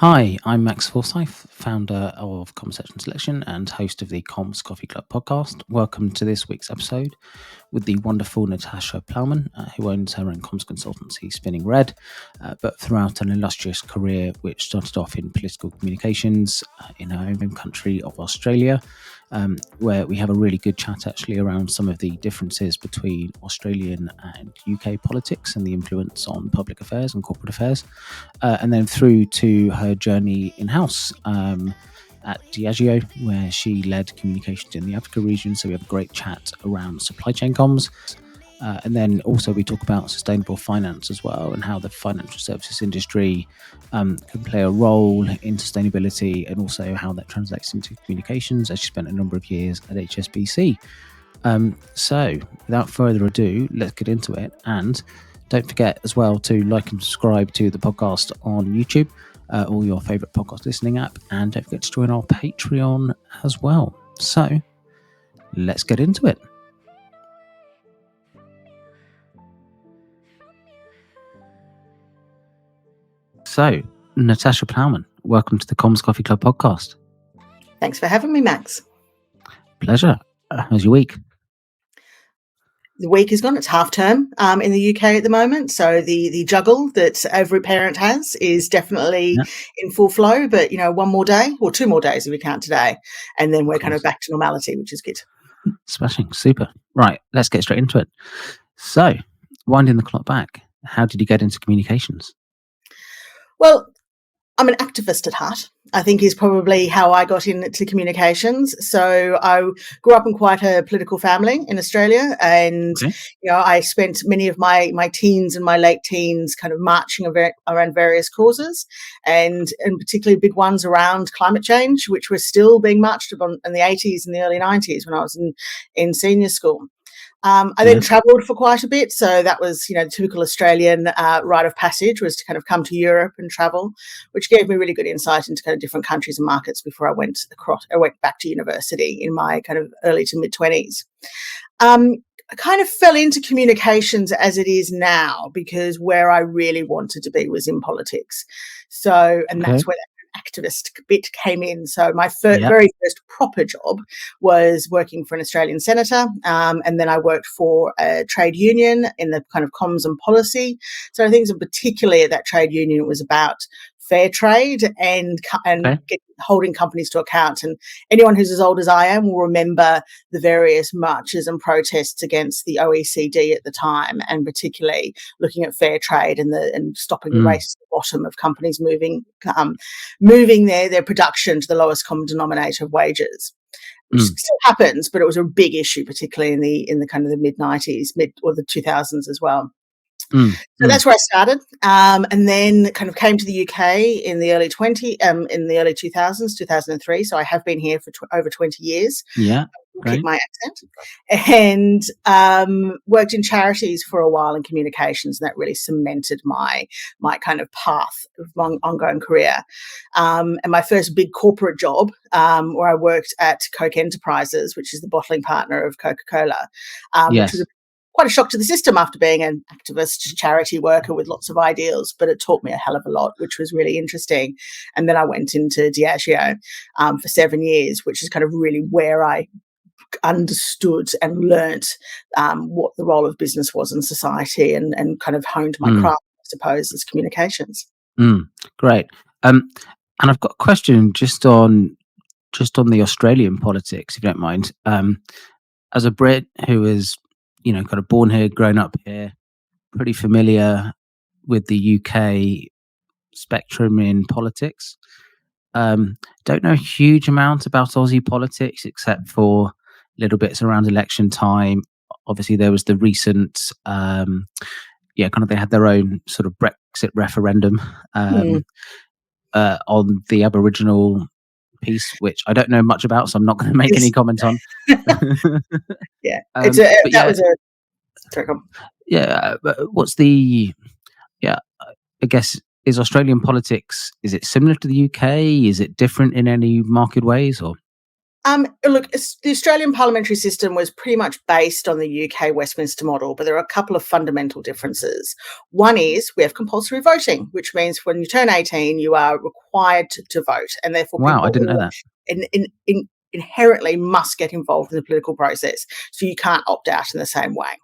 Hi, I'm Max Forsyth, founder of Conversation Selection and host of the Comms Coffee Club podcast. Welcome to this week's episode with the wonderful Natasha Plowman, who owns her own comms consultancy, Spinning Red, but throughout an illustrious career which started off in political communications in her home country of Australia, where we have a really good chat actually around some of the differences between Australian and UK politics and the influence on public affairs and corporate affairs, and then through to her journey in-house at Diageo, where she led communications in the Africa region. So we have a great chat around supply chain comms. And then also we talk about sustainable finance as well, and how the financial services industry can play a role in sustainability, and also how that translates into communications, as she spent a number of years at HSBC. So without further ado, let's get into it. And don't forget as well to like and subscribe to the podcast on YouTube, or your favourite podcast listening app, and don't forget to join our Patreon as well. So let's get into it. So, Natasha Plowman, welcome to the Comms Coffee Club podcast. Thanks for having me, Max. Pleasure. How's your week? The week is gone. It's half term in the UK at the moment. So the juggle that every parent has is definitely in full flow. But, one more day, or 2 more days if we count today. And then we're kind of back to normality, which is good. Smashing. Super. Right. Let's get straight into it. So, winding the clock back, how did you get into communications? Well, I'm an activist at heart, I think, is probably how I got into communications. So I grew up in quite a political family in Australia, and I spent many of my teens and my late teens kind of marching around various causes, and particularly big ones around climate change, which were still being marched upon in the 80s and the early 90s when I was in senior school. I then travelled for quite a bit, so that was, the typical Australian rite of passage was to kind of come to Europe and travel, which gave me really good insight into kind of different countries and markets before I went back to university in my kind of early to mid-20s. I kind of fell into communications as it is now because where I really wanted to be was in politics. So, and that's where that activist bit came in. So my very first proper job was working for an Australian senator, and then I worked for a trade union in the kind of comms and policy. So things in particularly at that trade union was about fair trade and holding companies to account. And anyone who's as old as I am will remember the various marches and protests against the OECD at the time, and particularly looking at fair trade and stopping the race to the bottom of companies moving their production to the lowest common denominator of wages. Which still happens, but it was a big issue, particularly in the kind of the mid-90s, or the 2000s as well. So that's where I started, and then kind of came to the UK in the early 2000s, 2003. So I have been here for over 20 years. Yeah, keep my accent, and worked in charities for a while in communications, and that really cemented my kind of path of my ongoing career. And my first big corporate job, where I worked at Coke Enterprises, which is the bottling partner of Coca-Cola, which was quite a shock to the system after being an activist charity worker with lots of ideals, but it taught me a hell of a lot, which was really interesting. And then I went into Diageo for 7 years, which is kind of really where I understood and learnt what the role of business was in society, and kind of honed my craft, I suppose, as communications. Great. And I've got a question just on the Australian politics, if you don't mind. As a Brit who is kind of born here, grown up here, pretty familiar with the UK spectrum in politics. Don't know a huge amount about Aussie politics, except for little bits around election time. Obviously, there was the recent, kind of they had their own sort of Brexit referendum on the Aboriginal piece, which I don't know much about, so I'm not going to make any comment on. But what's the? I guess, is Australian politics, is it similar to the UK? Is it different in any marked ways, or? Look, the Australian parliamentary system was pretty much based on the UK Westminster model, but there are a couple of fundamental differences. One is we have compulsory voting, which means when you turn 18, you are required to vote, and therefore Wow, I people didn't know that. inherently must get involved in the political process. So you can't opt out in the same way.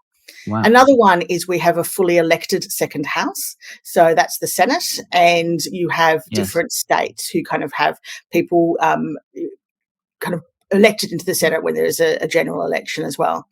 Wow. Another one is we have a fully elected second house. So that's the Senate, and you have Yes. different states who kind of have people kind of elected into the Senate when there is a general election as well.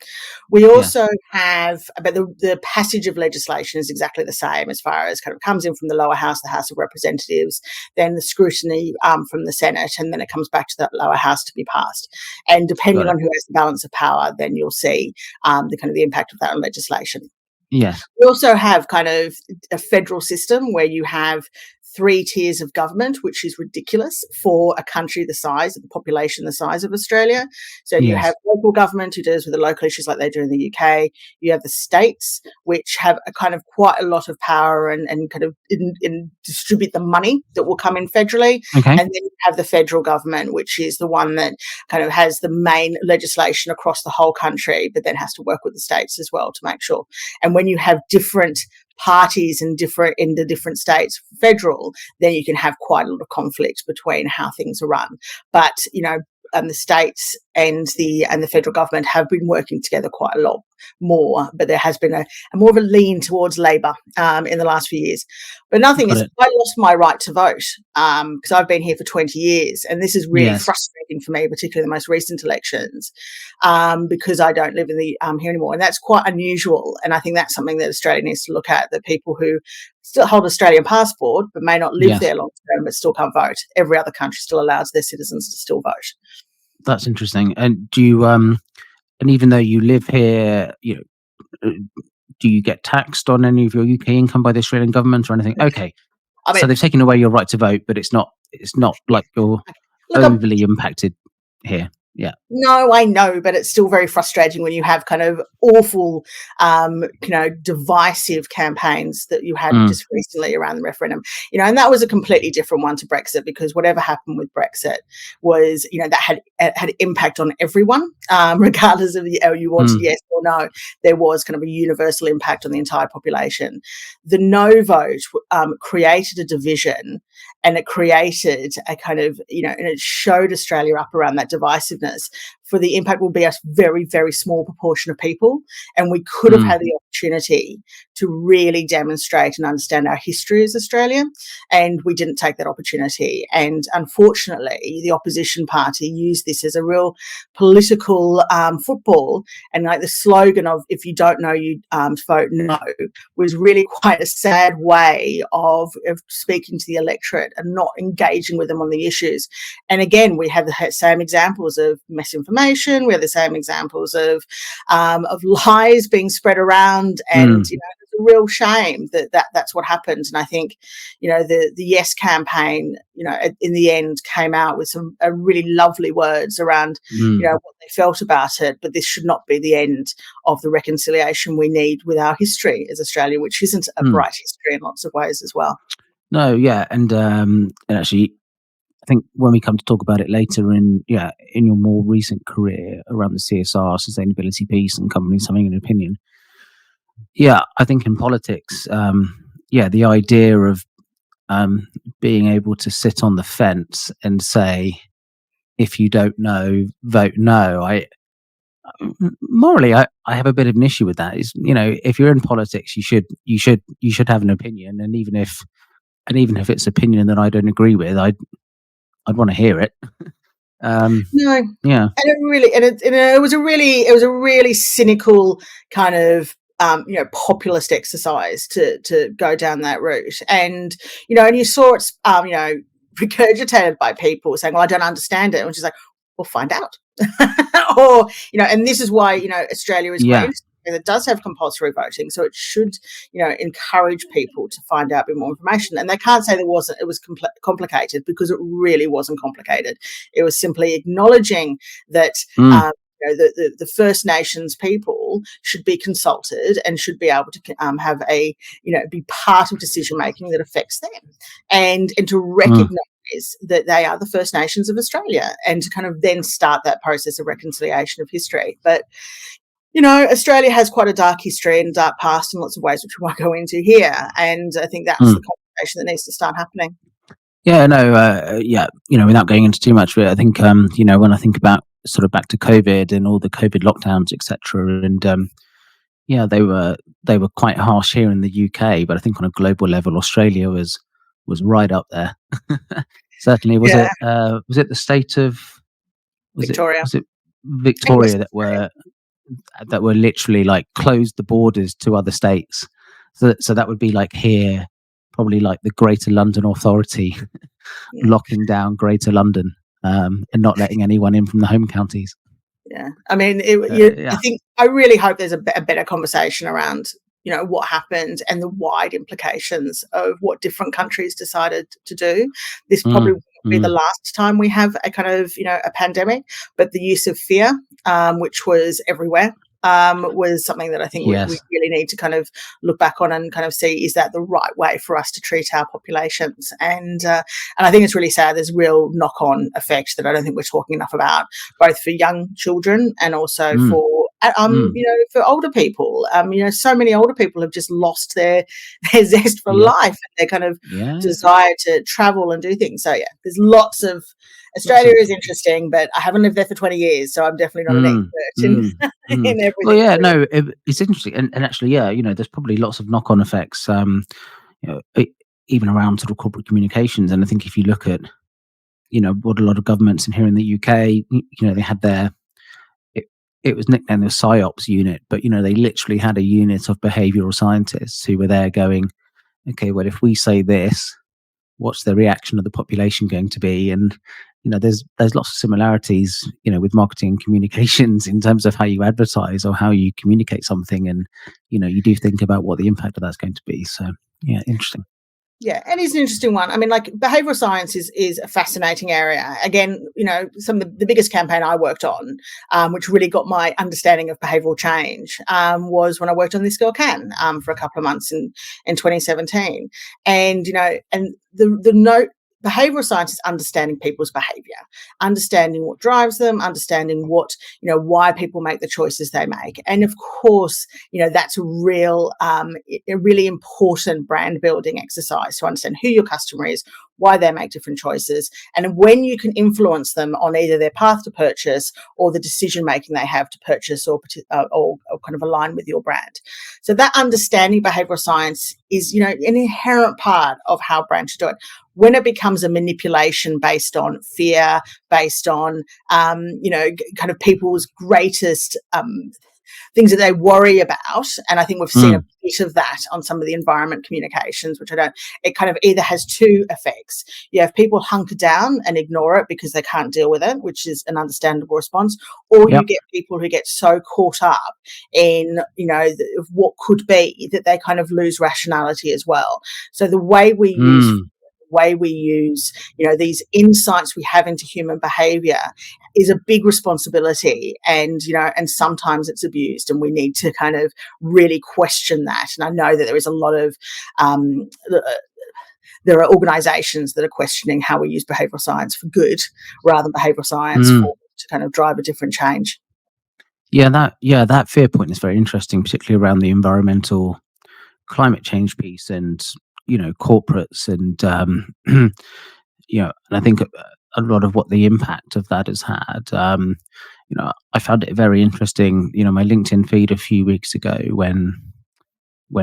We Yes. also have, but the passage of legislation is exactly the same as far as kind of comes in from the lower house, the House of Representatives, then the scrutiny from the Senate, and then it comes back to that lower house to be passed. And depending on who has the balance of power, then you'll see the impact of that on legislation. Yes. We also have kind of a federal system where you have 3 tiers of government, which is ridiculous for a country the size, the population the size of Australia. So you have local government who deals with the local issues like they do in the UK. You have the states, which have a kind of quite a lot of power and kind of in distribute the money that will come in federally. Okay. And then you have the federal government, which is the one that kind of has the main legislation across the whole country, but then has to work with the states as well to make sure. And when you have different parties in the different states federal, then you can have quite a lot of conflict between how things are run. But the states and the federal government have been working together quite a lot more, but there has been a more of a lean towards Labor in the last few years. But nothing is, I lost my right to vote because I've been here for 20 years, and this is really frustrating for me, particularly the most recent elections, because I don't live in here anymore, and that's quite unusual. And I think that's something that Australia needs to look at, that people who still hold Australian passport but may not live there long term but still can't vote. Every other country still allows their citizens to still vote. That's interesting. And do you and even though you live here, do you get taxed on any of your UK income by the Australian government or anything? Okay. So they've taken away your right to vote, but it's not like you're overly impacted here. Yeah. No, I know, but it's still very frustrating when you have kind of awful, divisive campaigns that you had just recently around the referendum. And that was a completely different one to Brexit, because whatever happened with Brexit was, that had impact on everyone, regardless of you wanted yes or no. There was kind of a universal impact on the entire population. The no vote created a division, and it created a kind of, and it showed Australia up around that divisiveness. For the impact will be a very, very small proportion of people. And we could have had the opportunity to really demonstrate and understand our history as Australia, and we didn't take that opportunity. And unfortunately, the opposition party used this as a real political football. And like the slogan of "if you don't know, you vote no" was really quite a sad way of speaking to the electorate and not engaging with them on the issues. And again, we have the same examples of misinformation. We have the same examples of lies being spread around, and it's a real shame that's what happened. And I think the Yes campaign, in the end, came out with some really lovely words around what they felt about it. But this should not be the end of the reconciliation we need with our history as Australia, which isn't a bright history in lots of ways as well. No, yeah, and actually, I think when we come to talk about it later in your more recent career around the CSR sustainability piece and companies having an opinion, I think in politics, the idea of being able to sit on the fence and say, if you don't know, vote no. Morally, I have a bit of an issue with that. Is if you're in politics, you should have an opinion, and even if it's opinion that I don't agree with, I'd want to hear it. No, yeah, and it was a really cynical kind of populist exercise to go down that route, and and you saw it's regurgitated by people saying, "Well, I don't understand it," and which is like, "Well, find out," or and this is why Australia is great. It does have compulsory voting, so it should, encourage people to find out a bit more information. And they can't say it was complicated, because it really wasn't complicated. It was simply acknowledging that the First Nations people should be consulted and should be able to have be part of decision making that affects them, and to recognise that they are the First Nations of Australia, and to kind of then start that process of reconciliation of history. But Australia has quite a dark history and dark past in lots of ways, which we won't go into here. And I think that's the conversation that needs to start happening. Yeah, no, yeah, without going into too much of it, I think, when I think about sort of back to COVID and all the COVID lockdowns, etc., and yeah, they were quite harsh here in the UK, but I think on a global level, Australia was right up there. Certainly, was Yeah, it the state of was it Victoria was it and Victoria Western Australia. that were literally like closed the borders to other states? So that would be like here, probably like the Greater London Authority Yeah. locking down Greater London, and not letting anyone in from the home counties. Yeah, I mean, I Yeah. think I really hope there's a better conversation around, what happened and the wide implications of what different countries decided to do. This probably Mm, won't be the mm. last time we have a kind of, a pandemic, but the use of fear, which was everywhere, was something that I think we Yes. really need to kind of look back on and kind of see, is that the right way for us to treat our populations? And I think it's really sad. There's real knock-on effect that I don't think we're talking enough about, both for young children and also Mm, for mm. for older people. So many older people have just lost their zest for Yep. life and their kind of Yeah. desire to travel and do things. So yeah, there's lots of Lots Australia of is interesting, but I haven't lived there for 20 years, so I'm definitely not an mm, expert in mm, mm. in Well, everything. yeah, So yeah. no, it's interesting, and actually, yeah, there's probably lots of knock-on effects, you know, e even around sort of corporate communications, and I think if you look at, what a lot of governments in here in the UK, they had it it was nicknamed the PSYOPs unit, but, they literally had a unit of behavioral scientists who were there going, "Okay, well, if we say this, what's the reaction of the population going to be?" And there's lots of similarities, with marketing and communications in terms of how you advertise or how you communicate something, and you do think about what the impact of that's going to be. So yeah, interesting. Yeah, and it's an interesting one. I mean, like behavioral science is a fascinating area. Again, some of the biggest campaign I worked on, which really got my understanding of behavioral change, was when I worked on This Girl Can for a couple of months in 2017, and the note. Behavioral science is understanding people's behavior, understanding what drives them, understanding why people make the choices they make. And of course, that's a really important brand building exercise to understand who your customer is, why they make different choices, and when you can influence them on either their path to purchase or the decision making they have to purchase or kind of align with your brand. So that understanding behavioral science is, an inherent part of how brands should do it. When it becomes a manipulation based on fear, based on kind of people's greatest things that they worry about. And I think we've seen a Mm, bit of that on some of the environment communications, which it kind of either has two effects. You have people hunker down and ignore it because they can't deal with it, which is an understandable response, or you yep. get people who get so caught up in, what could be, that they kind of lose rationality as well. So the Mm, way we use these insights we have into human behavior is a big responsibility, and sometimes it's abused, and we need to kind of really question that. And I know that there is a lot of um, there are organizations that are questioning how we use behavioral science for good rather than behavioral science mm. to kind of drive a different change. Yeah, that fear point is very interesting, particularly around the environmental climate change piece, and corporates, and and I think a lot of what the impact of that has had. I found it very interesting. My LinkedIn feed a few weeks ago when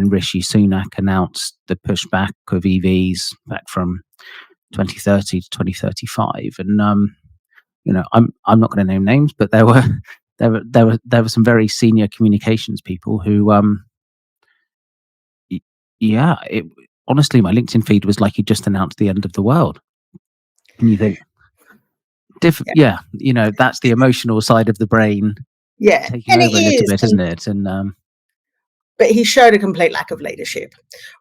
Rishi Sunak announced the pushback of EVs back from 2030 to 2035, and I'm not going to name names, but there were there were some very senior communications people who y- yeah, it honestly, my LinkedIn feed was like he just announced the end of the world, and you think Yeah, yeah, that's the emotional side of the brain yeah, taking and it over a little is. bit, isn't it? And But he showed a complete lack of leadership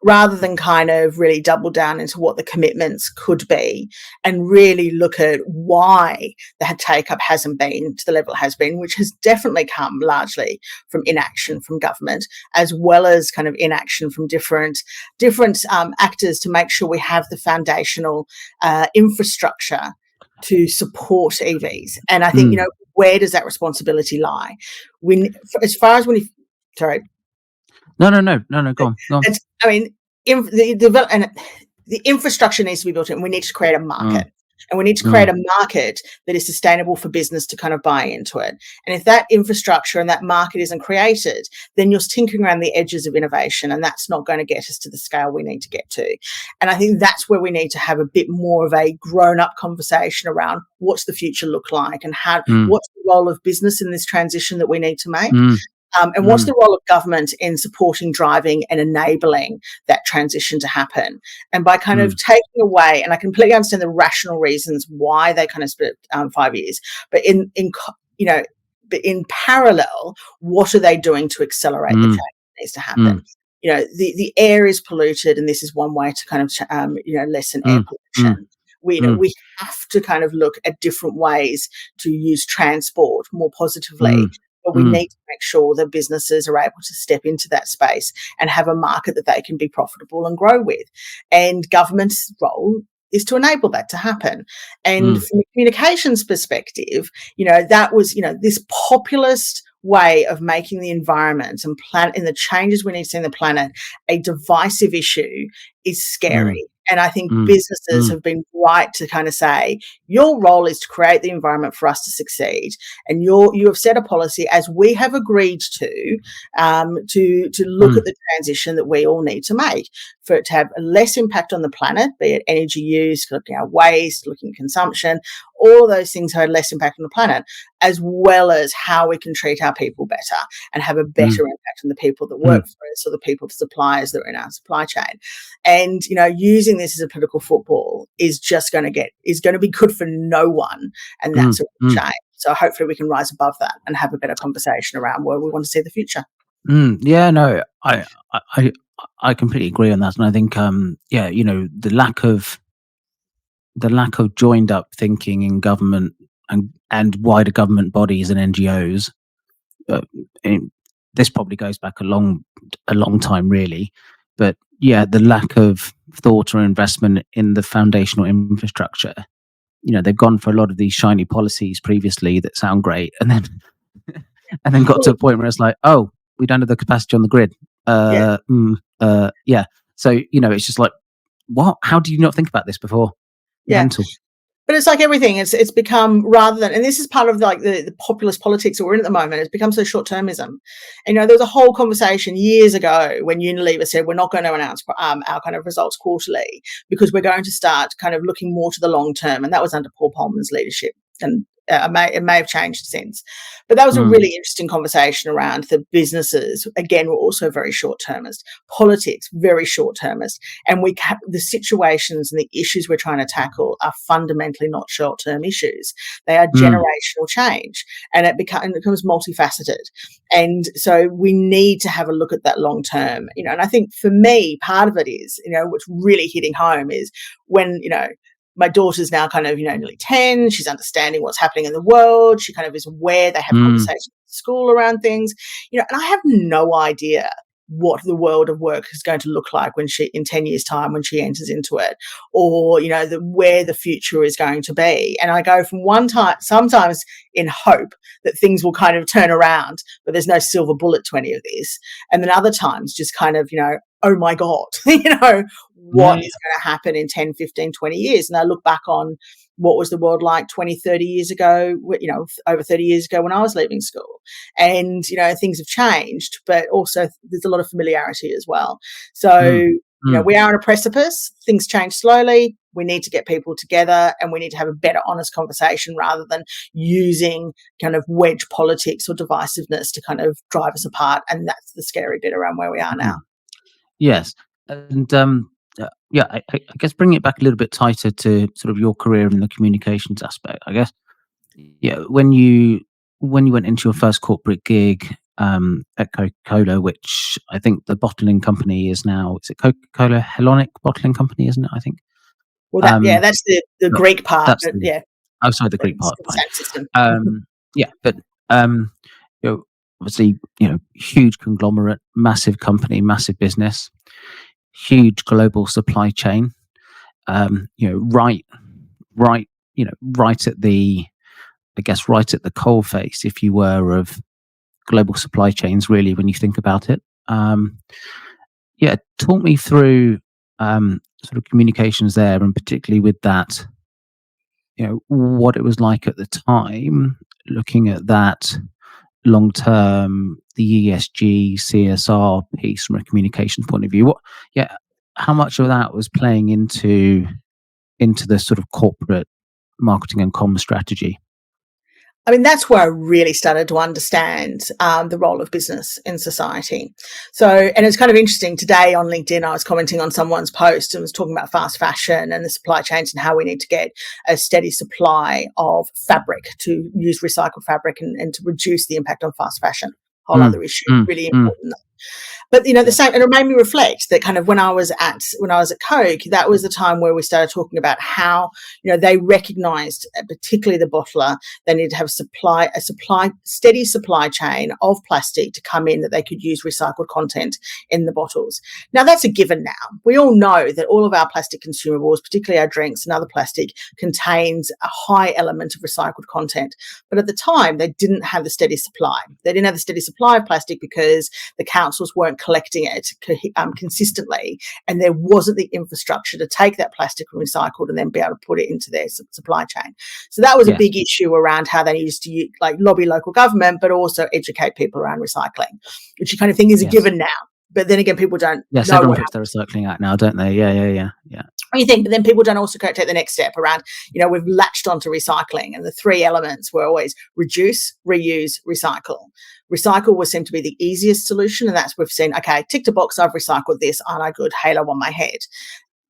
rather than kind of really double down into what the commitments could be and really look at why the take up hasn't been to the level it has been, which has definitely come largely from inaction from government, as well as kind of inaction from different actors to make sure we have the foundational infrastructure to support EVs. And I think, mm, where does that responsibility lie? As far as when you, sorry, no, no, no, no, no. Go on, go on. it's, I mean, in the development. the infrastructure needs to be built in. We need to create a market. Mm. And we need to create a market that is sustainable for business to kind of buy into it. And if that infrastructure and that market isn't created, then you're tinkering around the edges of innovation, and that's not going to get us to the scale we need to get to. And I think that's where we need to have a bit more of a grown-up conversation around what's the future look like, and what's the role of business in this transition that we need to make. And what's the role of government in supporting, driving, and enabling that transition to happen? And by kind of taking away, and I completely understand the rational reasons why they kind of split 5 years, but but in parallel, what are they doing to accelerate the change that needs to happen? The air is polluted, and this is one way to kind of lessen air pollution. We have to kind of look at different ways to use transport more positively. But we need to make sure that businesses are able to step into that space and have a market that they can be profitable and grow with. And government's role is to enable that to happen. And from a communications perspective, that was, this populist way of making the environment and the changes we need to see in the planet a divisive issue is scary. And I think businesses have been right to kind of say, your role is to create the environment for us to succeed. And you have set a policy, as we have agreed to look at the transition that we all need to make for it to have less impact on the planet, be it energy use, looking at waste, looking at consumption. All of those things have less impact on the planet, as well as how we can treat our people better and have a better impact on the people that work for us, or the people, the suppliers that are in our supply chain. And, using this as a political football is going to be good for no one. And that's a shame. So hopefully we can rise above that and have a better conversation around where we want to see the future. Yeah, no, I completely agree on that. And I think, the lack of joined up thinking in government and wider government bodies and NGOs. This probably goes back a long time, really. But yeah, the lack of thought or investment in the foundational infrastructure. They've gone for a lot of these shiny policies previously that sound great, and then got to a point where it's like, oh, we don't have the capacity on the grid. Yeah. So it's just like, what? How do you not think about this before? Yeah. Mental. But it's like everything. It's become, rather than, and this is part of like the populist politics that we're in at the moment, it's become so short-termism. And, there was a whole conversation years ago when Unilever said, we're not going to announce our kind of results quarterly because we're going to start kind of looking more to the long term. And that was under Paul Polman's leadership. And it may have changed since. But that was a really interesting conversation around the businesses, again, were also very short-termist. Politics, very short-termist. And the situations and the issues we're trying to tackle are fundamentally not short-term issues. They are generational change. And it becomes multifaceted. And so we need to have a look at that long-term. And I think for me, part of it is, what's really hitting home is when, my daughter's now kind of, nearly 10. She's understanding what's happening in the world. She kind of is aware. They have conversations at school around things, and I have no idea what the world of work is going to look like in 10 years' time when she enters into it, or, where the future is going to be. And I go from one time, sometimes in hope that things will kind of turn around, but there's no silver bullet to any of this. And then other times just kind of, oh my God, what is going to happen in 10, 15, 20 years? And I look back on what was the world like 20, 30 years ago, over 30 years ago when I was leaving school. And, things have changed, but also there's a lot of familiarity as well. So, we are on a precipice. Things change slowly. We need to get people together, and we need to have a better, honest conversation rather than using kind of wedge politics or divisiveness to kind of drive us apart. And that's the scary bit around where we are now. Yes. And I guess bringing it back a little bit tighter to sort of your career in the communications aspect, I guess. Yeah, when you went into your first corporate gig at Coca-Cola, which I think the bottling company is it Coca-Cola Hellenic Bottling Company, isn't it? I think. Well, that's the Greek part. But yeah. Outside the Greek part, fine. System. Yeah, but obviously, huge conglomerate, massive company, massive business, huge global supply chain. Right at the, I guess, right at the coalface, if you were, of global supply chains, really, when you think about it. Talk me through sort of communications there, and particularly with that, what it was like at the time, looking at that long term, the ESG, CSR piece from a communications point of view. How much of that was playing into the sort of corporate marketing and comms strategy? I mean, that's where I really started to understand the role of business in society. So, and it's kind of interesting. Today on LinkedIn, I was commenting on someone's post and was talking about fast fashion and the supply chains and how we need to get a steady supply of fabric, to use recycled fabric and to reduce the impact on fast fashion. Whole other issue, really important. But the same, and it made me reflect that kind of when I was at Coke, that was the time where we started talking about how they recognised, particularly the bottler, they needed to have a steady supply chain of plastic to come in, that they could use recycled content in the bottles. Now that's a given. Now we all know that all of our plastic consumables, particularly our drinks and other plastic, contains a high element of recycled content. But at the time, they didn't have the steady supply. They didn't have the steady supply of plastic because the councils weren't collecting it consistently, and there wasn't the infrastructure to take that plastic and recycled and then be able to put it into their supply chain. So that was a big issue around how they used to lobby local government, but also educate people around recycling, which you kind of think is a given now. But then again, people don't know everyone puts their recycling out now, don't they? Yeah. You think, but then people don't also take the next step around, we've latched onto recycling, and the three elements were always reduce, reuse, recycle. Recycle was seemed to be the easiest solution, and that's we've seen, okay, tick the box, I've recycled this, aren't I good? Halo on my head.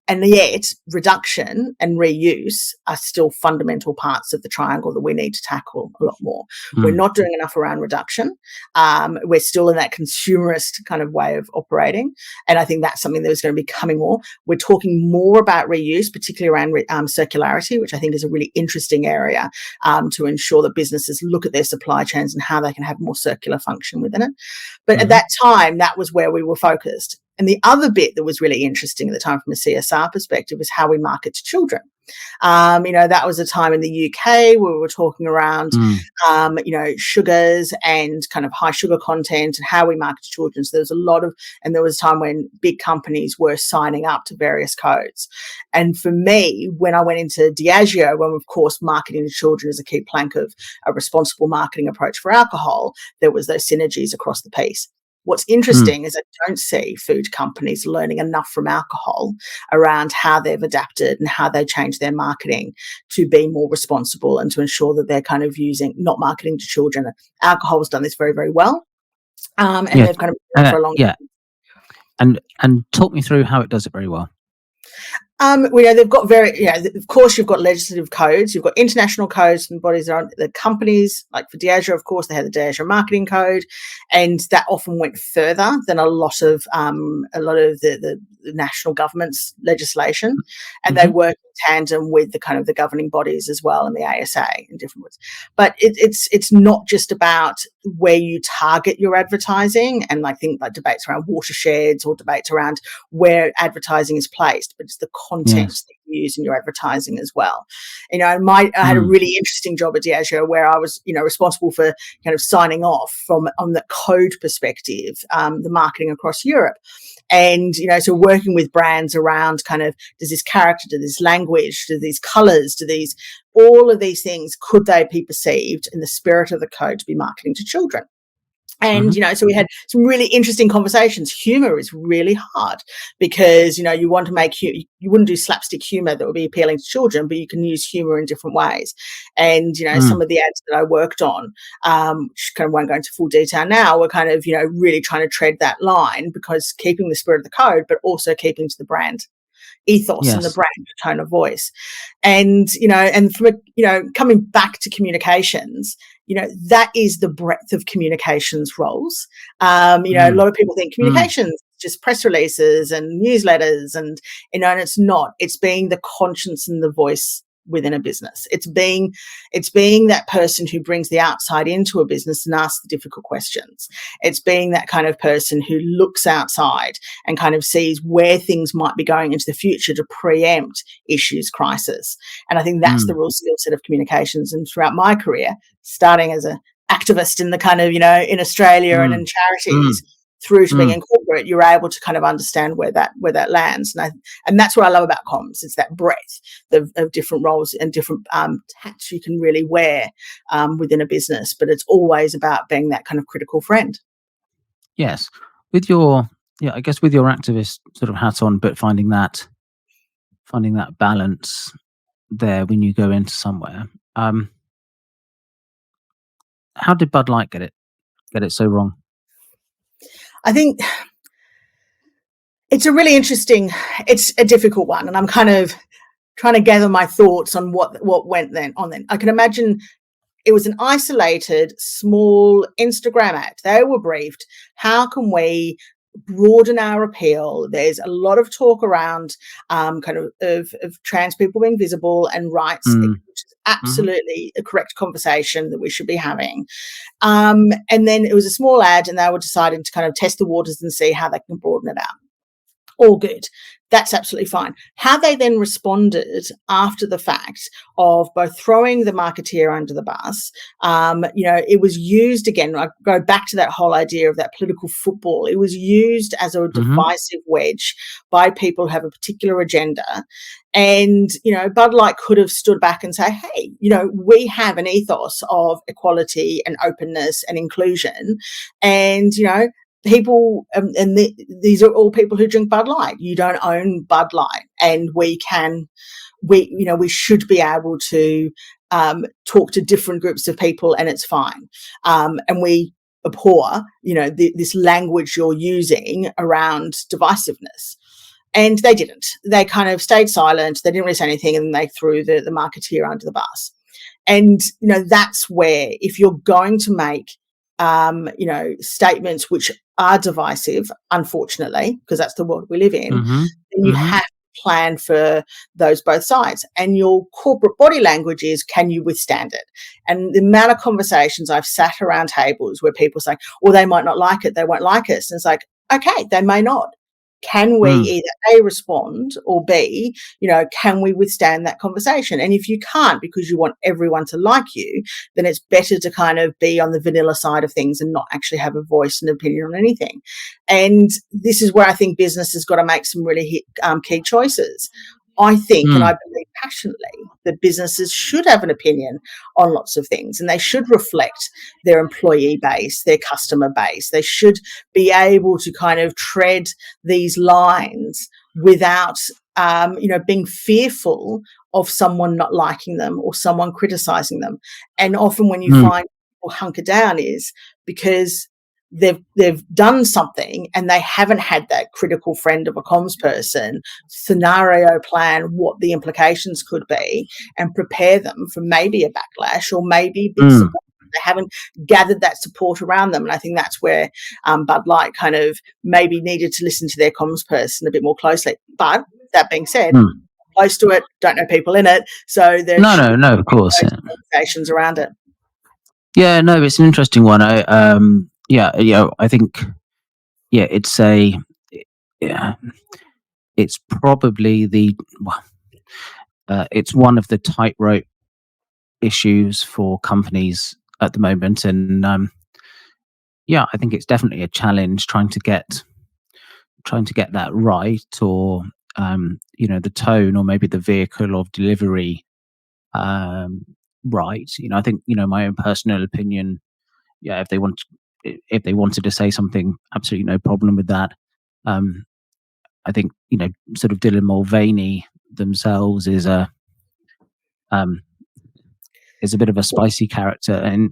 And yet, reduction and reuse are still fundamental parts of the triangle that we need to tackle a lot more. We're not doing enough around reduction. We're still in that consumerist kind of way of operating. And I think that's something that is going to be coming more. We're talking more about reuse, particularly around circularity, which I think is a really interesting area to ensure that businesses look at their supply chains and how they can have more circular function within it. But at that time, that was where we were focused. And the other bit that was really interesting at the time from a CSR perspective was how we market to children. That was a time in the UK where we were talking around, sugars and kind of high sugar content and how we market to children. So there was a time when big companies were signing up to various codes. And for me, when I went into Diageo, when of course marketing to children is a key plank of a responsible marketing approach for alcohol, there was those synergies across the piece. What's interesting is I don't see food companies learning enough from alcohol around how they've adapted and how they change their marketing to be more responsible and to ensure that they're kind of not marketing to children. Alcohol has done this very, very well. And they've kind of been for a long time. And talk me through how it does it very well. They've got of course, you've got legislative codes, you've got international codes and bodies around the companies. Like for Diageo, of course, they had the Diageo marketing code, and that often went further than a lot of the national government's legislation, and they work in tandem with the kind of the governing bodies as well, and the ASA in different ways. But it's not just about where you target your advertising, and I think like debates around watersheds or debates around where advertising is placed, but it's the content that you use in your advertising as well. I had a really interesting job at Diageo where I was, responsible for kind of signing off on the code perspective, the marketing across Europe. And, so working with brands around kind of, does this character, does this language, do these colours, all of these things, could they be perceived in the spirit of the code to be marketing to children? And, so we had some really interesting conversations. Humor is really hard because, you want to make, you wouldn't do slapstick humor that would be appealing to children, but you can use humor in different ways. And, some of the ads that I worked on, which kind of won't go into full detail now, were kind of, really trying to tread that line, because keeping the spirit of the code, but also keeping to the brand ethos and the brand tone of voice. And, and from coming back to communications, that is the breadth of communications roles. A lot of people think communications just press releases and newsletters, and and it's not. It's being the conscience and the voice within a business. It's being that person who brings the outside into a business and asks the difficult questions. It's being that kind of person who looks outside and kind of sees where things might be going into the future to preempt issues, crisis. And I think that's the real skill set of communications. And throughout my career, starting as an activist in the kind of, in Australia and in charities, through to being Mm. in corporate, you're able to kind of understand where that lands. And that's what I love about comms. It's that breadth of different roles and different hats you can really wear within a business. But it's always about being that kind of critical friend. Yes. With your I guess with your activist sort of hat on, but finding that balance there when you go into somewhere. How did Bud Light get it so wrong? I think it's it's a difficult one, and I'm kind of trying to gather my thoughts on what went then. I can imagine it was an isolated, small Instagram ad. They were briefed, how can we broaden our appeal? There's a lot of talk around of trans people being visible and rights, which Mm. is Mhm. absolutely a correct conversation that we should be having. And then it was a small ad, and they were deciding to kind of test the waters and see how they can broaden it out. All good. That's absolutely fine. How they then responded after the fact of both throwing the marketeer under the bus, it was used again. I go back to that whole idea of that political football. It was used as a Mhm. divisive wedge by people who have a particular agenda. And, Bud Light could have stood back and say, hey, we have an ethos of equality and openness and inclusion. And, people these are all people who drink Bud Light. You don't own Bud Light, and we should be able to talk to different groups of people, and it's fine. And we abhor this language you're using around divisiveness. And they didn't. They kind of stayed silent. They didn't really say anything, and they threw the marketeer under the bus. And that's where, if you're going to make statements which are divisive, unfortunately, because that's the world we live in, Mhm. then you Mhm. have to plan for those both sides. And your corporate body language is, can you withstand it? And the amount of conversations I've sat around tables where people say, well, they might not like it, they won't like us. And it's like, okay, they may not. Can we Mm. either A, respond, or B, can we withstand that conversation? And if you can't because you want everyone to like you, then it's better to kind of be on the vanilla side of things and not actually have a voice and opinion on anything. And this is where I think business has got to make some really key choices. I think, and I Mm. believe passionately, that businesses should have an opinion on lots of things, and they should reflect their employee base, their customer base. They should be able to kind of tread these lines without, being fearful of someone not liking them or someone criticizing them. And often when you Mm. find people hunker down is because they've done something and they haven't had that critical friend of a comms person scenario plan what the implications could be and prepare them for maybe a backlash or maybe big Mm. support. They haven't gathered that support around them. And I think that's where Bud Light kind of maybe needed to listen to their comms person a bit more closely. But that being said, Mm. close to it, don't know people in it. So there No, should no, no, of be course, those yeah. conversations around it. Yeah, no, it's an interesting one. I think, it's yeah, it's probably it's one of the tightrope issues for companies at the moment, and I think it's definitely a challenge trying to get that right, or the tone, or maybe the vehicle of delivery um, right. I think my own personal opinion. Yeah, if they wanted to say something, absolutely no problem with that. Um, I think sort of Dylan Mulvaney themselves um, is a bit of a spicy character, and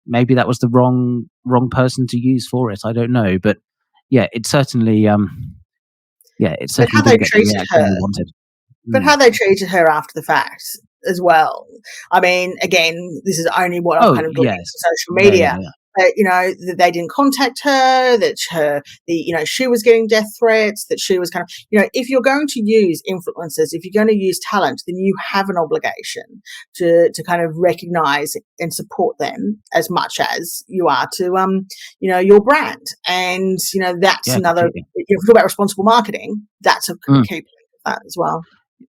maybe that was the wrong person to use for it. I don't know, but it certainly it But how certainly they didn't get the treated reaction her they wanted. But Mm. how they treated her after the fact as well. I mean, again, this is only what I've Oh kind of gleaned yes, from social yeah, yeah, media. yeah, That that they didn't contact her, that she was getting death threats, that she was kind of if you're going to use influencers, if you're going to use talent, then you have an obligation to kind of recognise and support them as much as you are to your brand. And that's yeah, another. completely. If you talk about responsible marketing, that's a Mm. key part of that as well.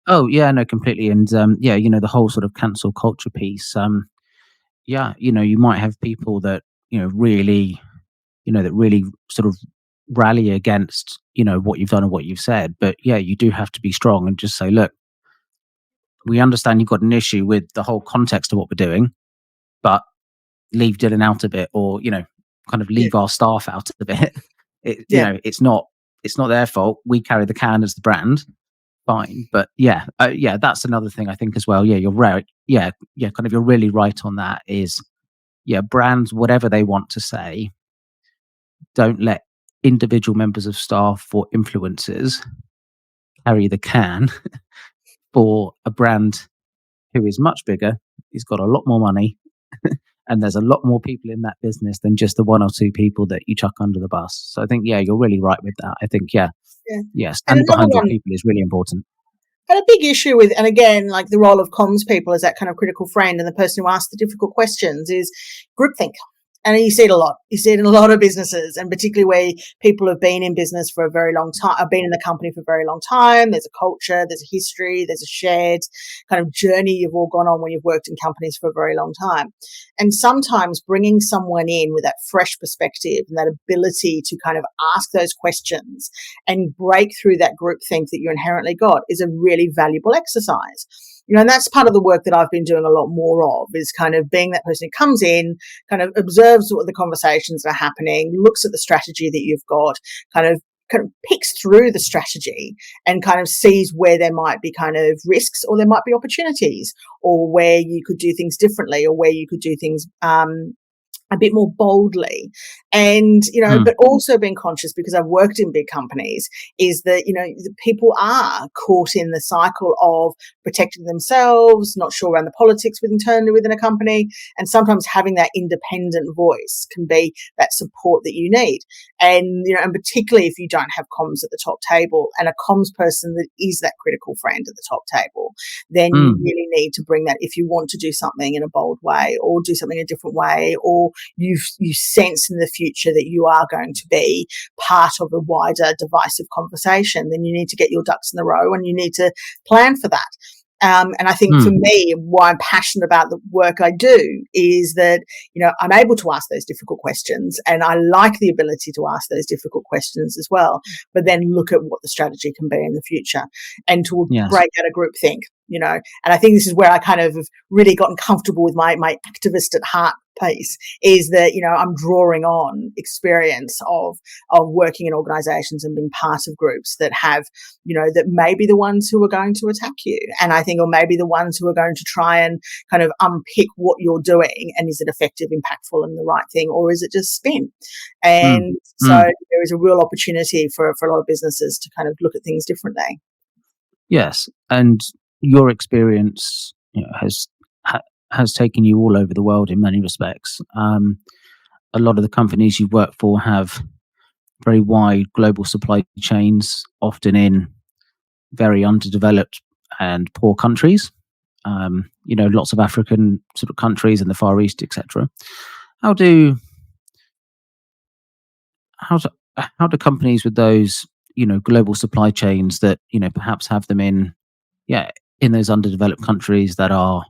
Oh yeah, no, completely, and the whole sort of cancel culture piece. You might have people that really that really sort of rally against, what you've done and what you've said. But yeah, you do have to be strong and just say, look, we understand you've got an issue with the whole context of what we're doing, but leave Dylan out of it, or, kind of Yeah. leave our staff out of it. Yeah. It's not their fault. We carry the can as the brand. Fine. But yeah, that's another thing I think as well. Yeah, you're right. Yeah. Yeah. Kind of, you're really right on that is, yeah, brands, whatever they want to say, don't let individual members of staff or influencers carry the can for a brand who is much bigger. He's got a lot more money, and there's a lot more people in that business than just the one or two people that you chuck under the bus. So I think, yeah, you're really right with that. I think, yeah, Yeah. And standing another behind your one, people is really important. and a big issue with, and again, like the role of comms people as that kind of critical friend and the person who asks the difficult questions, is groupthink. And you see it a lot. You see it in a lot of businesses, and particularly where people have been in business for a very long time, have been in the company for a very long time. There's a culture, there's a history, there's a shared kind of journey you've all gone on when you've worked in companies for a very long time. And sometimes bringing someone in with that fresh perspective and that ability to kind of ask those questions and break through that groupthink that you inherently got is a really valuable exercise. And that's part of the work that I've been doing a lot more of, is kind of being that person who comes in, kind of observes what the conversations are happening, looks at the strategy that you've got, kind of picks through the strategy and kind of sees where there might be kind of risks, or there might be opportunities, or where you could do things differently, or where you could do things a bit more boldly. And, but also being conscious, because I've worked in big companies, is that, people are caught in the cycle of protecting themselves, not sure around the politics internally within a company. And sometimes having that independent voice can be that support that you need. And, and particularly if you don't have comms at the top table, and a comms person that is that critical friend at the top table, then you really need to bring that if you want to do something in a bold way, or do something a different way, or you sense in the future that you are going to be part of a wider divisive conversation, then you need to get your ducks in a row and you need to plan for that. And I think for me, why I'm passionate about the work I do is that, I'm able to ask those difficult questions, and I like the ability to ask those difficult questions as well, but then look at what the strategy can be in the future, and to break out of groupthink, and I think this is where I kind of have really gotten comfortable with my activist at heart piece, is that, I'm drawing on experience of working in organizations and being part of groups that have, that may be the ones who are going to attack you. And I think, or maybe the ones who are going to try and kind of unpick what you're doing, and is it effective, impactful, and the right thing, or is it just spin? And so there is a real opportunity for a lot of businesses to kind of look at things differently. Yes. And your experience has taken you all over the world in many respects. A lot of the companies you work for have very wide global supply chains, often in very underdeveloped and poor countries. Lots of African sort of countries in the Far East, etc. How do companies with those, global supply chains that, perhaps have them in those underdeveloped countries that are,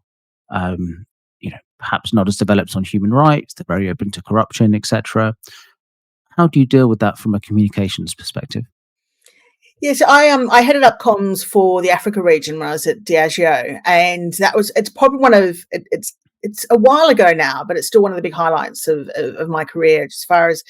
perhaps not as developed on human rights, they're very open to corruption, etc. How do you deal with that from a communications perspective? Yes, I headed up comms for the Africa region when I was at Diageo, and it's probably it's a while ago now, but it's still one of the big highlights of my career, as far as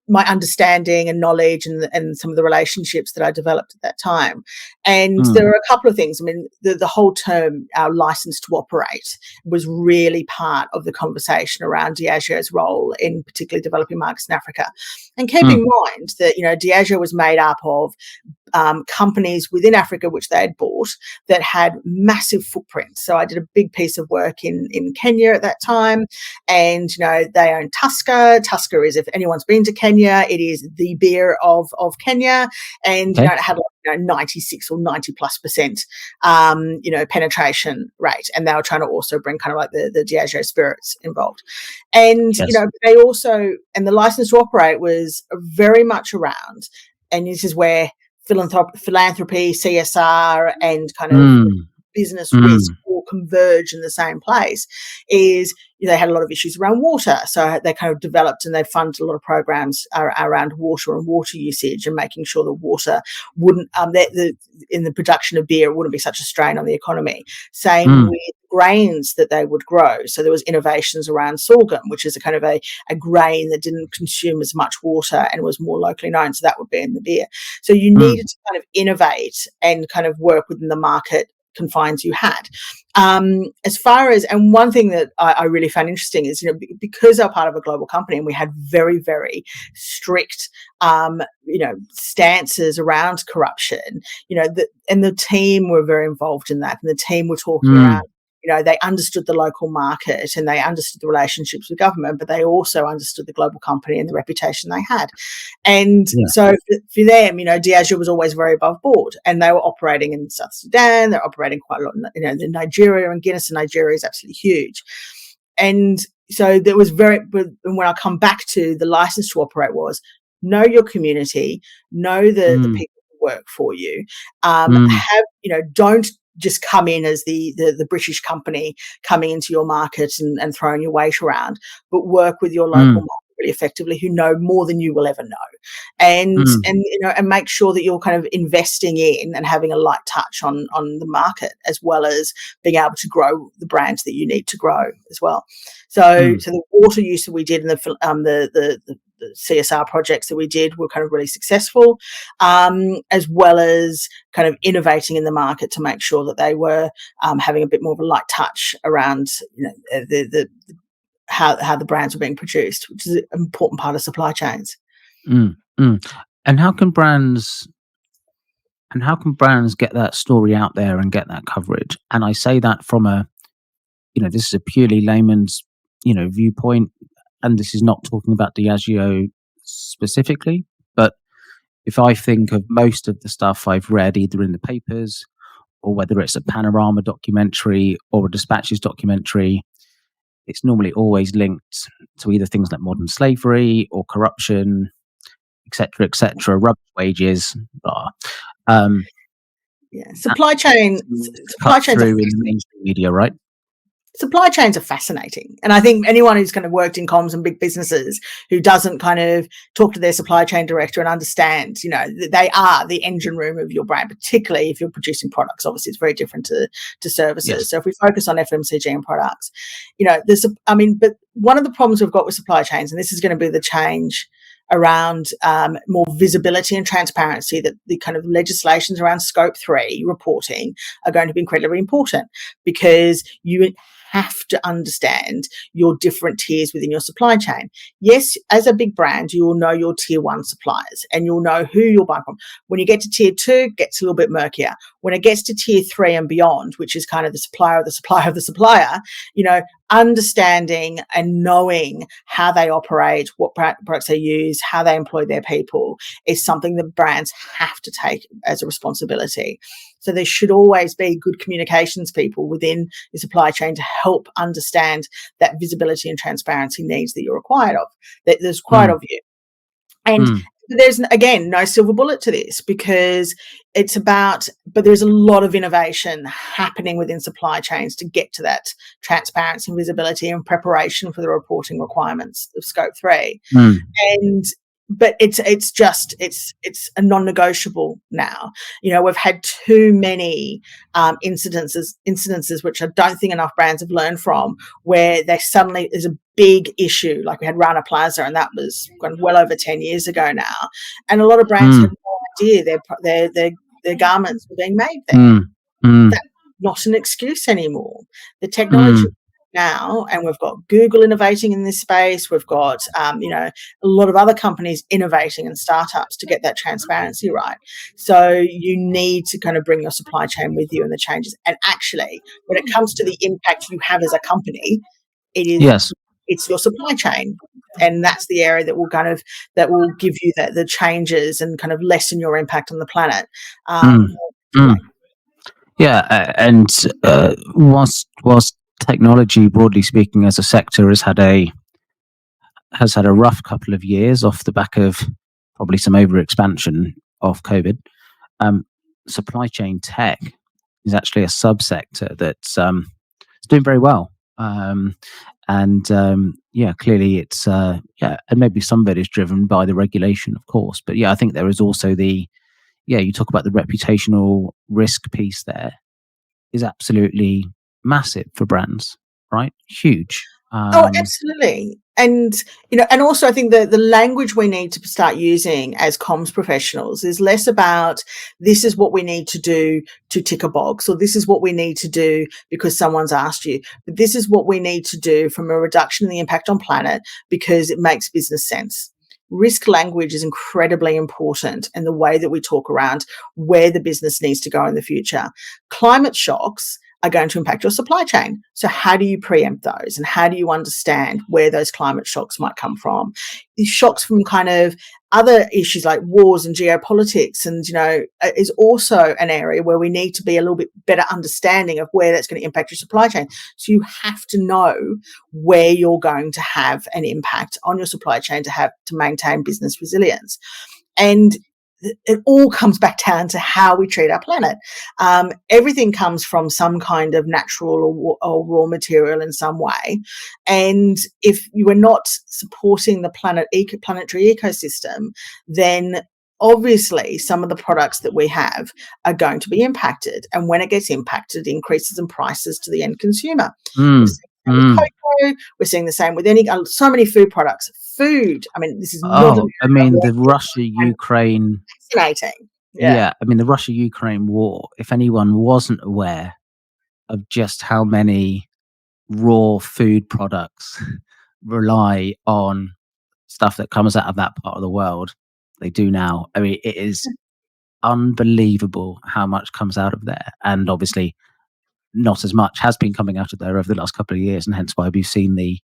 my understanding and knowledge and some of the relationships that I developed at that time. And there are a couple of things. I mean, the whole term, our license to operate, was really part of the conversation around Diageo's role in particularly developing markets in Africa. And keep in mind that, Diageo was made up of companies within Africa, which they had bought, that had massive footprints. So I did a big piece of work in Kenya at that time, and they own Tusker. Tusker is, if anyone's been to Kenya, it is the beer of Kenya, and it had 96 or 90+% penetration rate, and they were trying to also bring kind of like the Diageo spirits involved, and they also, and the license to operate was very much around, and this is where philanthropy, CSR, and kind of business risk all converge in the same place, is they had a lot of issues around water. So they kind of developed and they funded a lot of programs around water and water usage and making sure that water wouldn't, in the production of beer, it wouldn't be such a strain on the economy. Same with grains that they would grow. So there was innovations around sorghum, which is a kind of a grain that didn't consume as much water and was more locally known. So that would be in the beer. So you needed to kind of innovate and kind of work within the market confines you had. As far as, and one thing that I really found interesting is, because I'm part of a global company and we had very, very strict, stances around corruption, and the team were very involved in that, and the team were talking around, they understood the local market and they understood the relationships with government, but they also understood the global company and the reputation they had. And so for them, Diageo was always very above board, and they were operating in South Sudan. They're operating quite a lot in Nigeria, and Guinness in Nigeria is absolutely huge. And so there was and when I come back to the license to operate was know your community, know the people who work for you, don't just come in as the British company coming into your market and throwing your weight around, but work with your local market really effectively, who know more than you will ever know, and make sure that you're kind of investing in and having a light touch on the market, as well as being able to grow the brands that you need to grow as well. So the water use that we did in the CSR projects that we did were kind of really successful, as well as kind of innovating in the market to make sure that they were having a bit more of a light touch around how the brands were being produced, which is an important part of supply chains. And how can brands get that story out there and get that coverage? And I say that from this is a purely layman's viewpoint. And this is not talking about Diageo specifically, but if I think of most of the stuff I've read, either in the papers or whether it's a Panorama documentary or a Dispatches documentary, it's normally always linked to either things like modern slavery or corruption, etc., rubber wages, blah. Supply chains through in the mainstream media, right? Supply chains are fascinating. And I think anyone who's kind of worked in comms and big businesses who doesn't kind of talk to their supply chain director and understand, they are the engine room of your brand, particularly if you're producing products. Obviously, it's very different to services. Yes. So if we focus on FMCG and products, but one of the problems we've got with supply chains, and this is going to be the change around more visibility and transparency, that the kind of legislations around Scope 3 reporting are going to be incredibly important, because you have to understand your different tiers within your supply chain. Yes, as a big brand, you will know your tier 1 suppliers and you'll know who you're buying from. When you get to tier 2, it gets a little bit murkier. When it gets to tier 3 and beyond, which is kind of the supplier of the supplier of the supplier, understanding and knowing how they operate, what products they use, how they employ their people, is something that brands have to take as a responsibility. So there should always be good communications people within the supply chain to help understand that visibility and transparency needs that you're required of, that there's required of you. And there's, again, no silver bullet to this, because but there's a lot of innovation happening within supply chains to get to that transparency and visibility and preparation for the reporting requirements of Scope 3. But it's a non-negotiable now. We've had too many incidences which I don't think enough brands have learned from, where there suddenly is a big issue. Like we had Rana Plaza, and that was well over 10 years ago now, and a lot of brands had no idea their garments were being made there. That's not an excuse anymore. The technology now, and we've got Google innovating in this space. We've got a lot of other companies innovating and startups to get that transparency right. So you need to kind of bring your supply chain with you and the changes. And actually, when it comes to the impact you have as a company, it's your supply chain, and that's the area that will give you the changes and kind of lessen your impact on the planet. And whilst technology, broadly speaking, as a sector, has had a rough couple of years off the back of probably some overexpansion of COVID, supply chain tech is actually a subsector that's it's doing very well. Yeah, clearly it's yeah, and maybe some of it is driven by the regulation, of course. But yeah, I think there is also the yeah, you talk about the reputational risk piece there is absolutely massive for brands, right? Huge. Oh, absolutely. And, and also I think the language we need to start using as comms professionals is less about this is what we need to do to tick a box, or this is what we need to do because someone's asked you. But this is what we need to do from a reduction in the impact on planet because it makes business sense. Risk language is incredibly important in the way that we talk around where the business needs to go in the future. Climate shocks are going to impact your supply chain. So how do you preempt those, and how do you understand where those climate shocks might come from? These shocks from kind of other issues like wars and geopolitics, and is also an area where we need to be a little bit better understanding of where that's going to impact your supply chain. So you have to know where you're going to have an impact on your supply chain to maintain business resilience. And it all comes back down to how we treat our planet. Everything comes from some kind of natural or raw material in some way. And if you are not supporting the planetary ecosystem, then obviously some of the products that we have are going to be impacted. And when it gets impacted, it increases in prices to the end consumer. We're seeing the same with cocoa. We're seeing the same with so many food products. Food, I mean, this is not Oh, I mean, the Russia-Ukraine. fascinating. Yeah, I mean, the Russia-Ukraine war, if anyone wasn't aware of just how many raw food products rely on stuff that comes out of that part of the world, they do now. I mean, it is unbelievable how much comes out of there. And obviously, not as much has been coming out of there over the last couple of years, and hence why we've seen the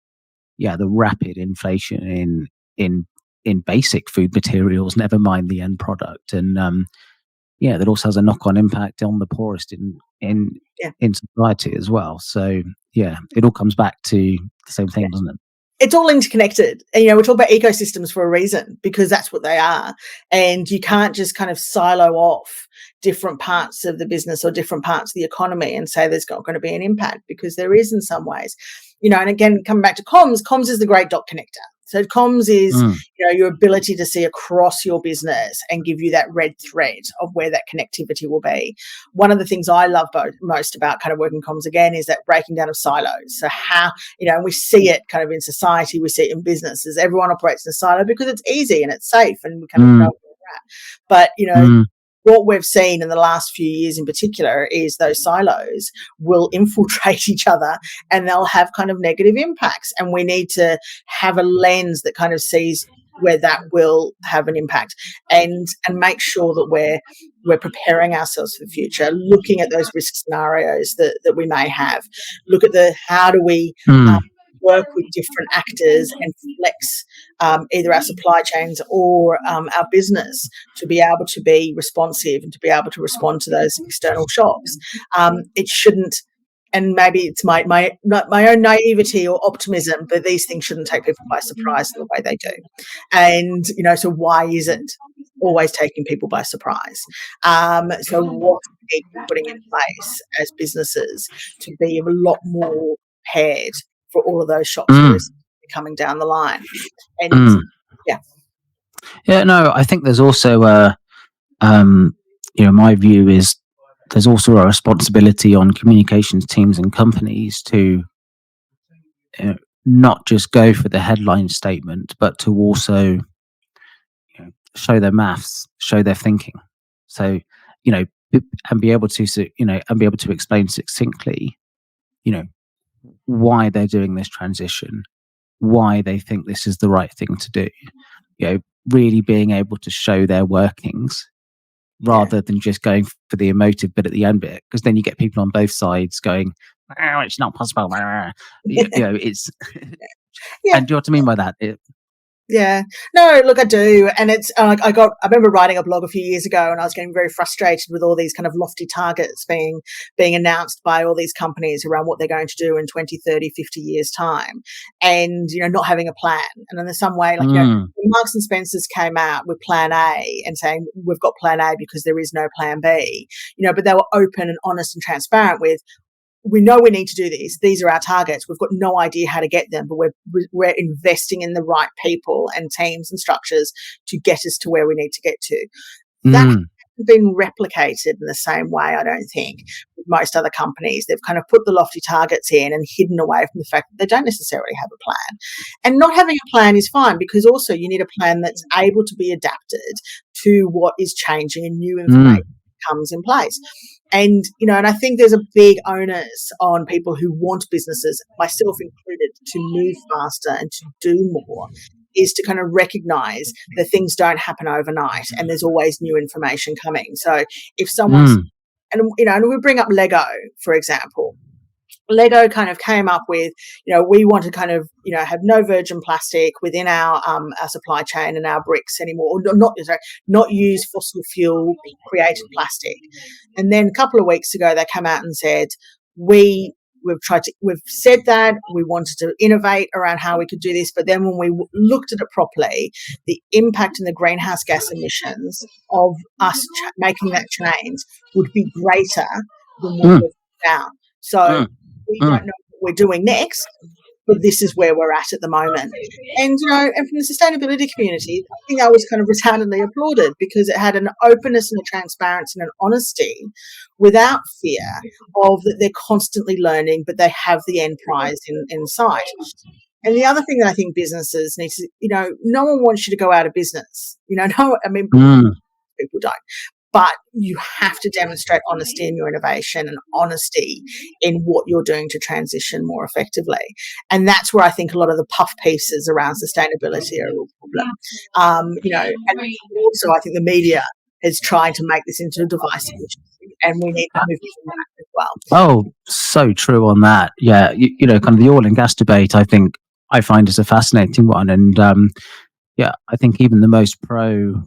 rapid inflation in basic food materials, never mind the end product. And yeah, that also has a knock-on impact on the poorest in society as well. So yeah, it all comes back to the same thing, doesn't it? It's all interconnected. And, we talk about ecosystems for a reason, because that's what they are. And you can't just kind of silo off different parts of the business or different parts of the economy and say there's not going to be an impact, because there is in some ways. And again, coming back to comms is the great dot connector. So comms is, your ability to see across your business and give you that red thread of where that connectivity will be. One of the things I love most about kind of working comms, again, is that breaking down of silos. So how, and we see it kind of in society, we see it in businesses. Everyone operates in a silo because it's easy and it's safe and we kind of know where we're at. But, what we've seen in the last few years in particular is those silos will infiltrate each other and they'll have kind of negative impacts. And we need to have a lens that kind of sees where that will have an impact, and make sure that we're preparing ourselves for the future, looking at those risk scenarios that we may have. Look at how do we work with different actors and flex either our supply chains or our business to be able to be responsive and to be able to respond to those external shocks. It shouldn't, and maybe it's my own naivety or optimism, but these things shouldn't take people by surprise in the way they do. And, so why is it always taking people by surprise? So what are people putting in place as businesses to be a lot more prepared for all of those shocks that are coming down the line? And yeah, no, I think there's also my view is there's also a responsibility on communications teams and companies to not just go for the headline statement, but to also show their maths, show their thinking. So, and be able to explain succinctly, why they're doing this transition, why they think this is the right thing to do. Really being able to show their workings rather than just going for the emotive bit at the end bit, because then you get people on both sides going, "Oh, it's not possible." It's and do you know what I mean by that? Yeah. No, look, I do. And it's I remember writing a blog a few years ago, and I was getting very frustrated with all these kind of lofty targets being announced by all these companies around what they're going to do in 20, 30, 50 years time, and, not having a plan. And in some way, like, Marks and Spencer's came out with plan A and saying we've got plan A because there is no plan B, but they were open and honest and transparent with, we know we need to do this. These are our targets. We've got no idea how to get them, but we're investing in the right people and teams and structures to get us to where we need to get to. That hasn't been replicated in the same way, I don't think, with most other companies. They've kind of put the lofty targets in and hidden away from the fact that they don't necessarily have a plan. And not having a plan is fine, because also you need a plan that's able to be adapted to what is changing and new information comes in place. And, and I think there's a big onus on people who want businesses, myself included, to move faster and to do more, is to kind of recognize that things don't happen overnight and there's always new information coming. So if someone's, and we bring up Lego, for example. Lego kind of came up with, we want to kind of, have no virgin plastic within our supply chain and our bricks anymore, or not use fossil fuel created plastic. And then a couple of weeks ago, they came out and said, we've said that we wanted to innovate around how we could do this, but then when we looked at it properly, the impact in the greenhouse gas emissions of us making that change would be greater than what we've found. So we don't know what we're doing next, but this is where we're at the moment. And, and from the sustainability community, I think that was kind of resoundingly applauded, because it had an openness and a transparency and an honesty without fear of that they're constantly learning, but they have the end prize in sight. And the other thing that I think businesses need to, no one wants you to go out of business. People don't. But you have to demonstrate honesty in your innovation and honesty in what you're doing to transition more effectively. And that's where I think a lot of the puff pieces around sustainability are a real problem. And also I think the media is trying to make this into a divisive issue, and we need to move from that as well. Oh, so true on that. Yeah, kind of the oil and gas debate, I think I find is a fascinating one. And I think even the most pro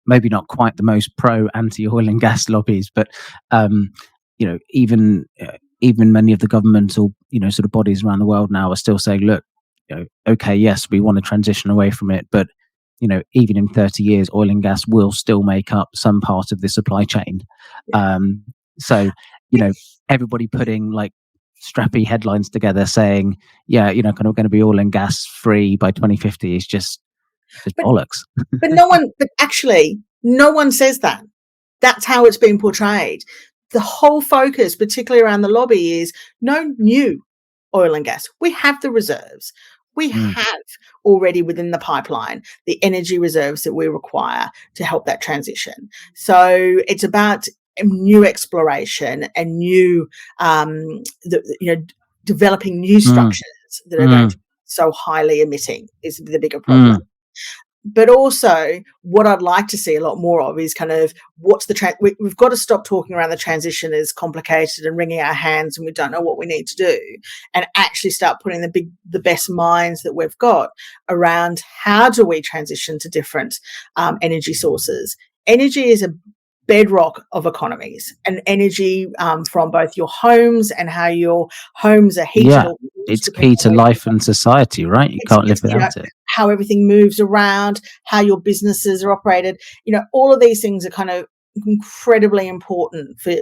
maybe not quite the most pro anti-oil and gas lobbies, but even many of the governmental sort of bodies around the world now are still saying, look, okay, yes, we want to transition away from it, but even in 30 years, oil and gas will still make up some part of the supply chain. So everybody putting like strappy headlines together saying, kind of going to be oil and gas free by 2050 is just bollocks. But actually, no one says that. That's how it's been portrayed. The whole focus, particularly around the lobby, is no new oil and gas. We have the reserves. We have already within the pipeline the energy reserves that we require to help that transition. So it's about new exploration and new, developing new structures that are going to be so highly emitting is the bigger problem. But also what I'd like to see a lot more of is kind of what's the we've got to stop talking around the transition as complicated and wringing our hands and we don't know what we need to do, and actually start putting the best minds that we've got around how do we transition to different energy sources. Energy is a bedrock of economies, and energy from both your homes and how your homes are heated. Yeah, it's key to life and society, right? You can't live without it. How everything moves around, how your businesses are operated. All of these things are kind of incredibly important for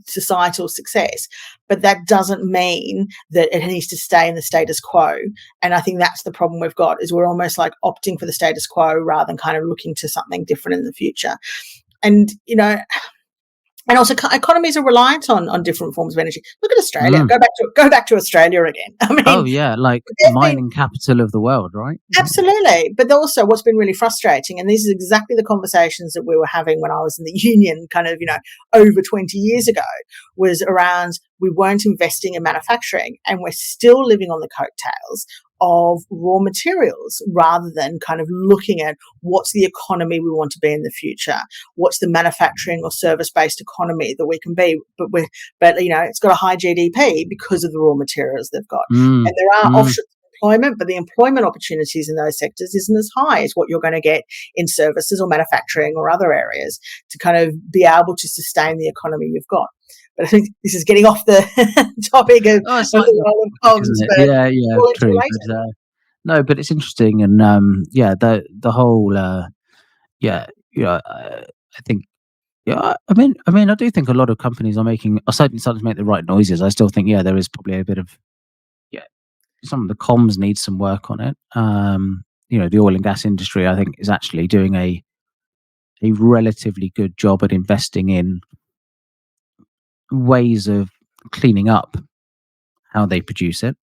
societal success, but that doesn't mean that it needs to stay in the status quo. And I think that's the problem we've got, is we're almost like opting for the status quo rather than kind of looking to something different in the future. And, and also economies are reliant on different forms of energy. Look at Australia. Go back to Australia again. I mean, like mining capital of the world, right? Absolutely. But also what's been really frustrating, and this is exactly the conversations that we were having when I was in the union kind of, over 20 years ago, was around we weren't investing in manufacturing, and we're still living on the coattails of raw materials rather than kind of looking at what's the economy we want to be in the future, what's the manufacturing or service-based economy that we can be, but it's got a high GDP because of the raw materials they've got. And there are offshoots employment, but the employment opportunities in those sectors isn't as high as what you're going to get in services or manufacturing or other areas to kind of be able to sustain the economy you've got. But I think this is getting off the topic of Oh, it's the slightly off role of topic, comms, isn't it? but Yeah, it's yeah, all true. interrelated. But no, but it's interesting, and yeah, the whole yeah, I think yeah, I do think a lot of companies are certainly starting to make the right noises. I still think there is probably a bit of yeah, some of the comms need some work on it. The oil and gas industry, I think, is actually doing a relatively good job at investing in ways of cleaning up how they produce it.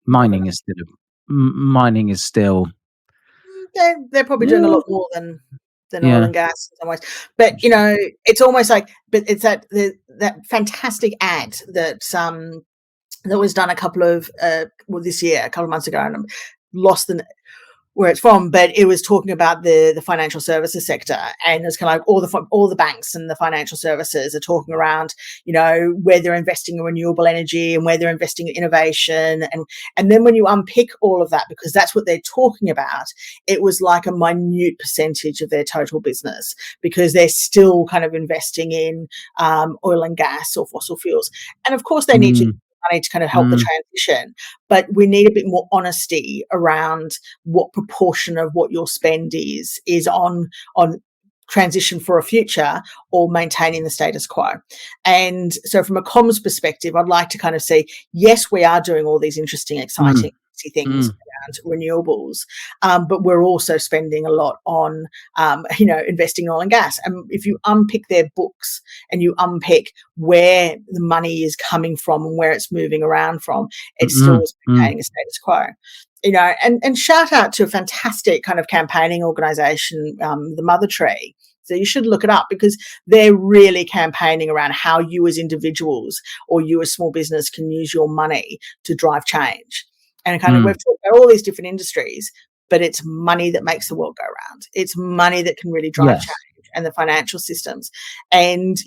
I don't know. Mining is still They're probably doing a yeah, lot more than oil yeah, and gas in some ways. But, it's almost like but it's that fantastic ad that was done a couple of this year, a couple of months ago, and I'm lost the where it's from, but it was talking about the financial services sector, and it's kind of like all the banks and the financial services are talking around, where they're investing in renewable energy and where they're investing in innovation, and then when you unpick all of that, because that's what they're talking about, it was like a minute percentage of their total business because they're still kind of investing in oil and gas or fossil fuels, and of course they need to mm, money to kind of help the mm, transition, but we need a bit more honesty around what proportion of what your spend is on transition for a future or maintaining the status quo. And so from a comms perspective, I'd like to kind of see, yes, we are doing all these interesting, mm, exciting things mm, around renewables, but we're also spending a lot on, investing in oil and gas. And if you unpick their books and you unpick where the money is coming from and where it's moving around from, it still mm, is mm, maintaining a status quo. And shout out to a fantastic kind of campaigning organisation, the Mother Tree. So you should look it up because they're really campaigning around how you as individuals or you as small business can use your money to drive change. And kind of mm. we've talked about all these different industries, but it's money that makes the world go round. It's money that can really drive change Yes. and the financial systems. And,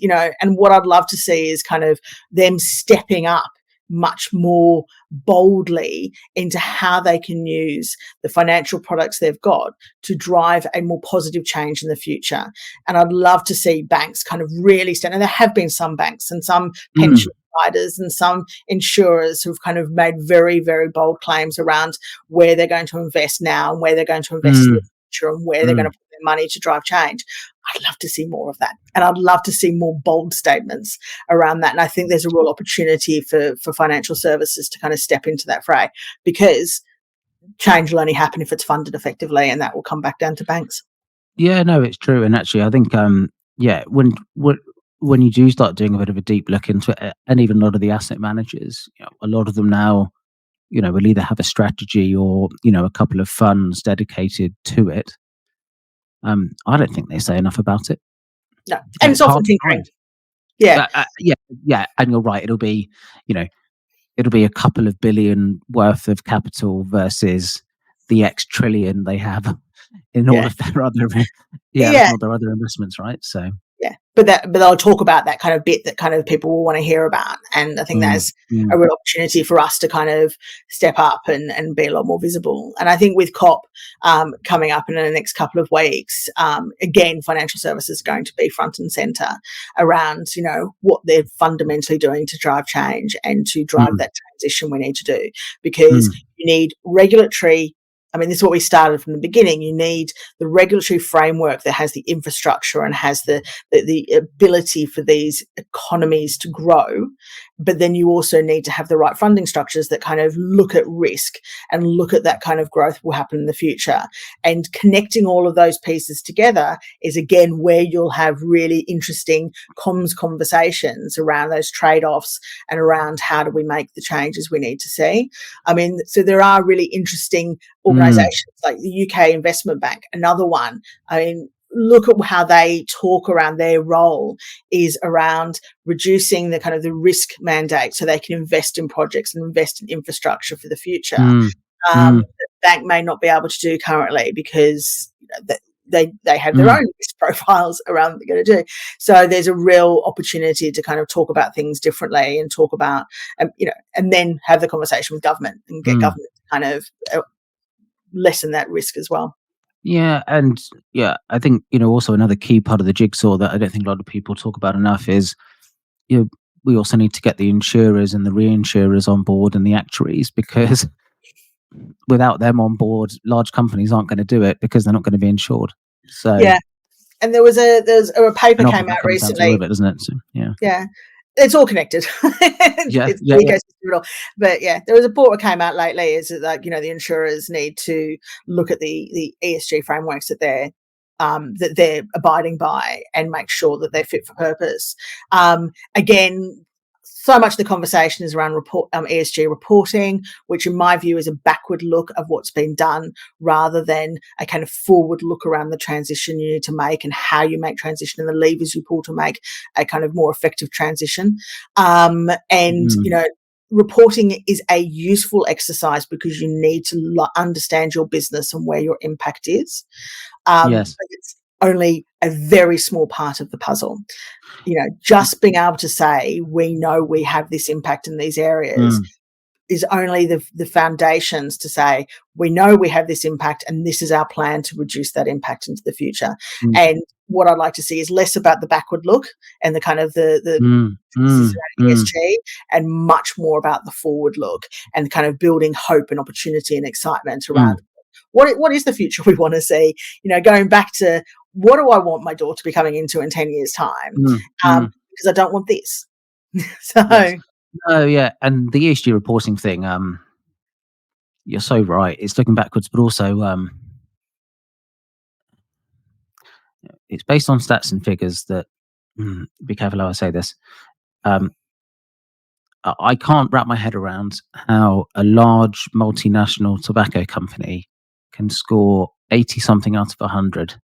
and what I'd love to see is kind of them stepping up much more boldly into how they can use the financial products they've got to drive a more positive change in the future. And I'd love to see banks kind of really stand, and there have been some banks and some Mm, pension providers and some insurers who've kind of made very, very bold claims around where they're going to invest now and where they're going to invest in mm, the future and where they're going mm. to put their money to drive change. I'd love to see more of that. And I'd love to see more bold statements around that. And I think there's a real opportunity for financial services to kind of step into that fray because change will only happen if it's funded effectively, and that will come back down to banks. Yeah, no, it's true, and actually, I think, when you do start doing a bit of a deep look into it, and even a lot of the asset managers, a lot of them now, will either have a strategy or a couple of funds dedicated to it. I don't think they say enough about it. No. And it's It's hard often to tinkering. find. Yeah. Yeah, yeah, and you're right. You know, it'll be a couple of billion worth of capital versus the X trillion they have in all Yeah. of their other, Yeah. all their other investments, right? So, Yeah, but they'll talk about that kind of bit that kind of people will want to hear about, and I think mm, that's mm, a real opportunity for us to kind of step up and be a lot more visible. And I think with COP coming up in the next couple of weeks, again, financial services is going to be front and centre around what they're fundamentally doing to drive change and to drive mm, that transition we need to do, because mm, you need regulatory. I mean, this is what we started from the beginning. You need the regulatory framework that has the infrastructure and has the ability for these economies to grow. But then you also need to have the right funding structures that kind of look at risk and look at that kind of growth will happen in the future. And connecting all of those pieces together is, again, where you'll have really interesting comms conversations around those trade-offs and around how do we make the changes we need to see. I mean, so there are really interesting mm, organisations like the UK Investment Bank, another one. I mean, look at how they talk around their role is around reducing the kind of the risk mandate so they can invest in projects and invest in infrastructure for the future. mm, mm, The bank may not be able to do currently because they have their mm, own risk profiles around what they're going to do. So there's a real opportunity to kind of talk about things differently and talk about, and then have the conversation with government and get mm. government kind of lessen that risk as well. Yeah, and I think also another key part of the jigsaw that I don't think a lot of people talk about enough is you know, we also need to get the insurers and the reinsurers on board and the actuaries, because without them on board, large companies aren't going to do it because they're not going to be insured. So, Yeah, and there was a paper and came often that out comes down to all recently. of it, doesn't it? So, yeah. Yeah. It's all connected. Yeah, It's yeah, the yeah. ecosystem of it all. But yeah, there was a report that came out lately is that, like, the insurers need to look at the ESG frameworks that they're abiding by and make sure that they're fit for purpose. Again, so much of the conversation is around ESG reporting, which in my view is a backward look of what's been done rather than a kind of forward look around the transition you need to make and how you make transition and the levers you pull to make a kind of more effective transition. And Mm, reporting is a useful exercise because you need to understand your business and where your impact is. yes. But it's only a very small part of the puzzle. Just being able to say, we know we have this impact in these areas Mm, is only the foundations to say, we know we have this impact and this is our plan to reduce that impact into the future. mm, And what I'd like to see is less about the backward look and the kind of the mm, pieces mm, around mm, ESG and much more about the forward look and kind of building hope and opportunity and excitement mm, around what is the future we want to see. Going back to, what do I want my daughter to be coming into in 10 years' time? mm, mm, Because I don't want this. So yes. No, yeah, and the ESG reporting thing, you're so right. It's looking backwards, but also, it's based on stats and figures that, be careful how I say this. Um, I can't wrap my head around how a large multinational tobacco company can score 80 something out of 100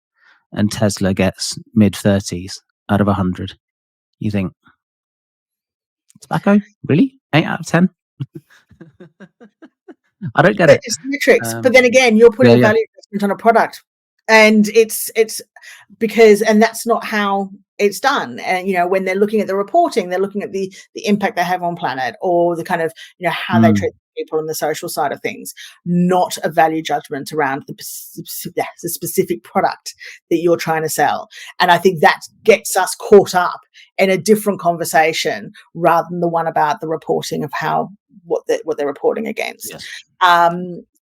and Tesla gets mid 30s out of 100. You think, tobacco? Really? 8 out of 10? I don't get but it. it's metrics. But Um, then again, you're putting yeah, a yeah. value adjustment on a product, and it's because and that's not how it's done. And when they're looking at the reporting, they're looking at the impact they have on planet, or the kind of how they Mm, treat people on the social side of things, not a value judgment around the specific product that you're trying to sell. And I think that gets us caught up in a different conversation rather than the one about the reporting of what they're reporting against. yes.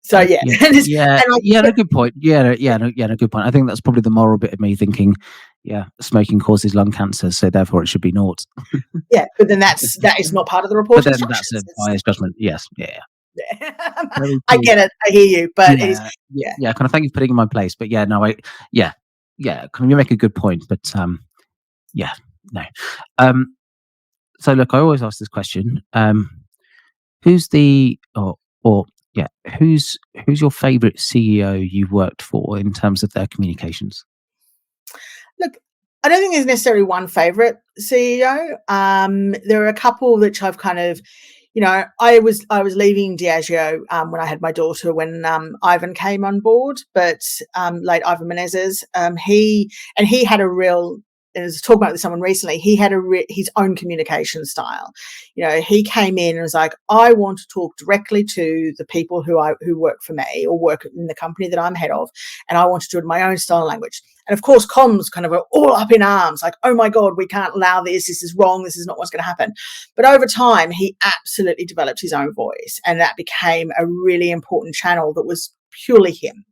So yeah, Yeah, and yeah, I yeah, no, good point. Yeah, no, yeah, no, yeah, no, good point. I think that's probably the moral bit of me thinking, yeah, smoking causes lung cancer, so therefore it should be naught. yeah, but then that is not part of the But reporting then that's a structures. biased judgment. Yes, yeah, yeah. Yeah. Very I true. get it. I hear you, but it is Yeah, yeah, yeah. yeah. Kind of thank you for putting in my place. But yeah, no, yeah, yeah. Kind of you make a good point, but yeah, no. Um, so look, I always ask this question. Who's the or yeah, who's your favorite CEO you've worked for in terms of their communications? Look, I don't think there's necessarily one favorite CEO. There are a couple which I've kind of, I was leaving Diageo when I had my daughter when Ivan came on board, but late Ivan Menezes, he had a real. And I was talking about with someone recently. He had his own communication style. He came in and was like, "I want to talk directly to the people who work for me or work in the company that I'm head of, and I want to do it in my own style and language." And of course, comms kind of are all up in arms, like, "Oh my God, we can't allow this. This is wrong. This is not what's going to happen." But over time, he absolutely developed his own voice, and that became a really important channel that was purely him.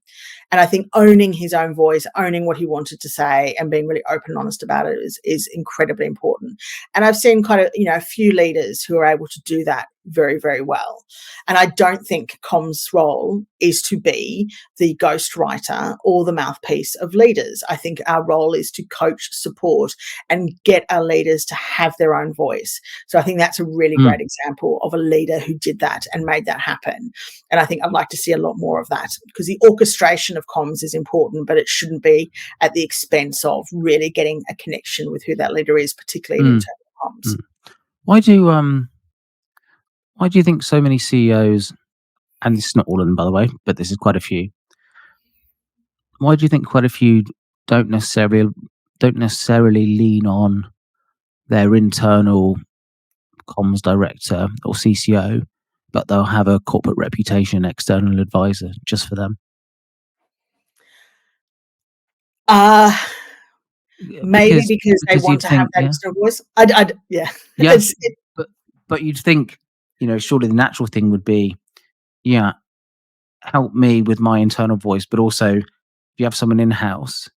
And I think owning his own voice, owning what he wanted to say, and being really open and honest about it is incredibly important. And I've seen kind of a few leaders who are able to do that very, very well. And I don't think comms' role is to be the ghostwriter or the mouthpiece of leaders. I think our role is to coach, support, and get our leaders to have their own voice. So I think that's a really Mm, great example of a leader who did that and made that happen. And I think I'd like to see a lot more of that, because the orchestration of comms is important, but it shouldn't be at the expense of really getting a connection with who that leader is, particularly in mm, internal comms. mm. Why do why do you think so many CEOs, and this is not all of them by the way, but this is quite a few. Why do you think quite a few don't necessarily don't necessarily lean on their internal comms director or CCO, but they'll have a corporate reputation external advisor just for them? Maybe because they Because want you'd to have think, that yeah, extra voice. Yeah. yeah, It's it but you'd think, surely the natural thing would be, yeah, help me with my internal voice, but also if you have someone in house,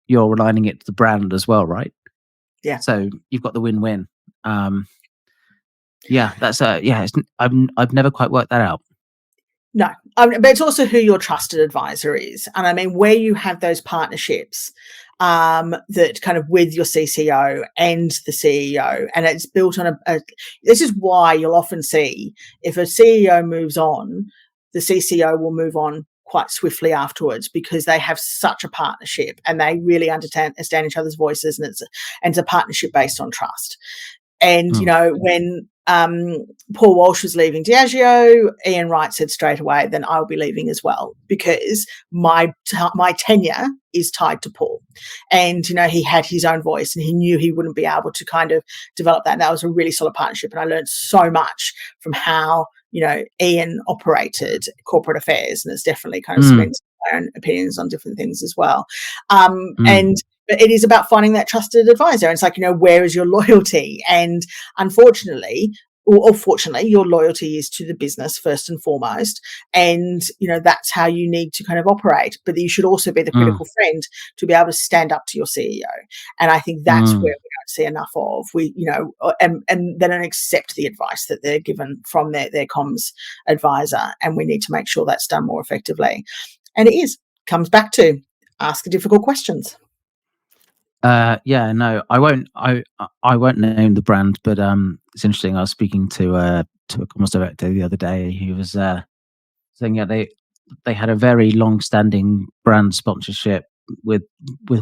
you're aligning it to the brand as well, right? yeah. So you've got the win-win. Um, yeah, that's yeah. I've never quite worked that out. No, but it's also who your trusted advisor is. And I mean, where you have those partnerships that kind of with your CCO and the CEO, and it's built on this is why you'll often see if a CEO moves on, the CCO will move on quite swiftly afterwards because they have such a partnership and they really understand each other's voices, and it's a partnership based on trust. And, Mm, when Paul Walsh was leaving Diageo, Ian Wright said straight away, then I'll be leaving as well because my tenure is tied to Paul. And, he had his own voice and he knew he wouldn't be able to kind of develop that. And that was a really solid partnership. And I learned so much from how, Ian operated corporate affairs. And it's definitely kind of mm, cemented my own opinions on different things as well. mm, And but it is about finding that trusted advisor. And it's like, where is your loyalty? And unfortunately, or fortunately, your loyalty is to the business first and foremost. And, that's how you need to kind of operate. But you should also be the mm, critical friend to be able to stand up to your CEO. And I think that's where mm, we don't see enough of. And they don't accept the advice that they're given from their comms advisor. And we need to make sure that's done more effectively. And comes back to ask the difficult questions. yeah, no, I won't. I won't name the brand, but it's interesting. I was speaking to a commerce director the other day. He was saying, yeah, they had a very long-standing brand sponsorship with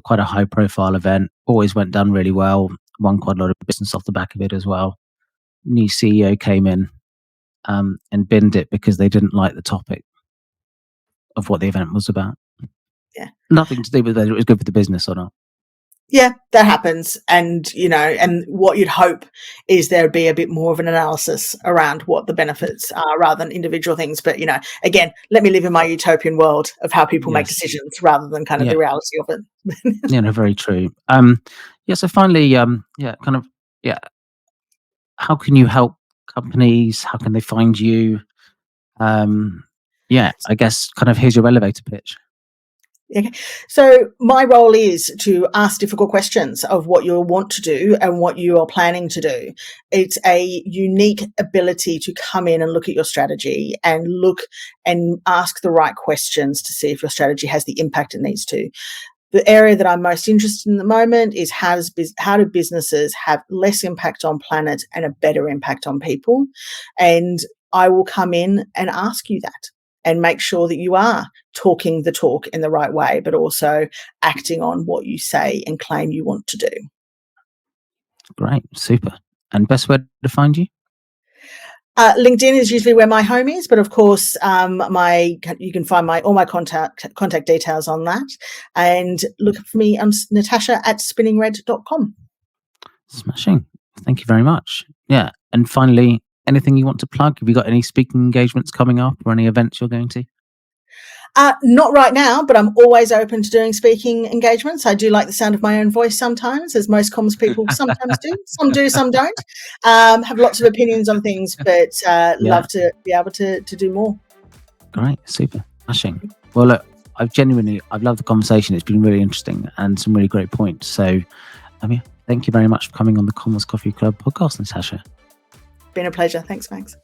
quite a high-profile event. Always went down really well. Won quite a lot of business off the back of it as well. New CEO came in and binned it because they didn't like the topic of what the event was about. Yeah. Nothing to do with whether it was good for the business or not. Yeah, that happens. And, and what you'd hope is there'd be a bit more of an analysis around what the benefits are rather than individual things. But, again, let me live in my utopian world of how people make Yes. decisions rather than kind of Yeah. the reality of it. Yeah, no, very true. Yeah, so finally, yeah, kind of, yeah, how can you help companies? How can they find you? Um, yeah, I guess kind of here's your elevator pitch. Okay. So my role is to ask difficult questions of what you want to do and what you are planning to do. It's a unique ability to come in and look at your strategy and look and ask the right questions to see if your strategy has the impact it needs to. The area that I'm most interested in at the moment is how do businesses have less impact on planet and a better impact on people? And I will come in and ask you that and make sure that you are talking the talk in the right way, but also acting on what you say and claim you want to do. Great, super. And best way to find you? LinkedIn is usually where my home is, but of course, you can find all my contact details on that. And look for me, I'm Natasha at spinningred.com. Smashing. Thank you very much. Yeah. And finally, anything you want to plug? Have you got any speaking engagements coming up or any events you're going to? Not right now, but I'm always open to doing speaking engagements. I do like the sound of my own voice sometimes, as most comms people sometimes do. Some do, some don't. Have lots of opinions on things, but Yeah. love to be able to do more. Great. Super. Smashing. Well, look, I've loved the conversation. It's been really interesting and some really great points. So, yeah, thank you very much for coming on the Commerce Coffee Club podcast, Natasha. Been a pleasure. Thanks, Max.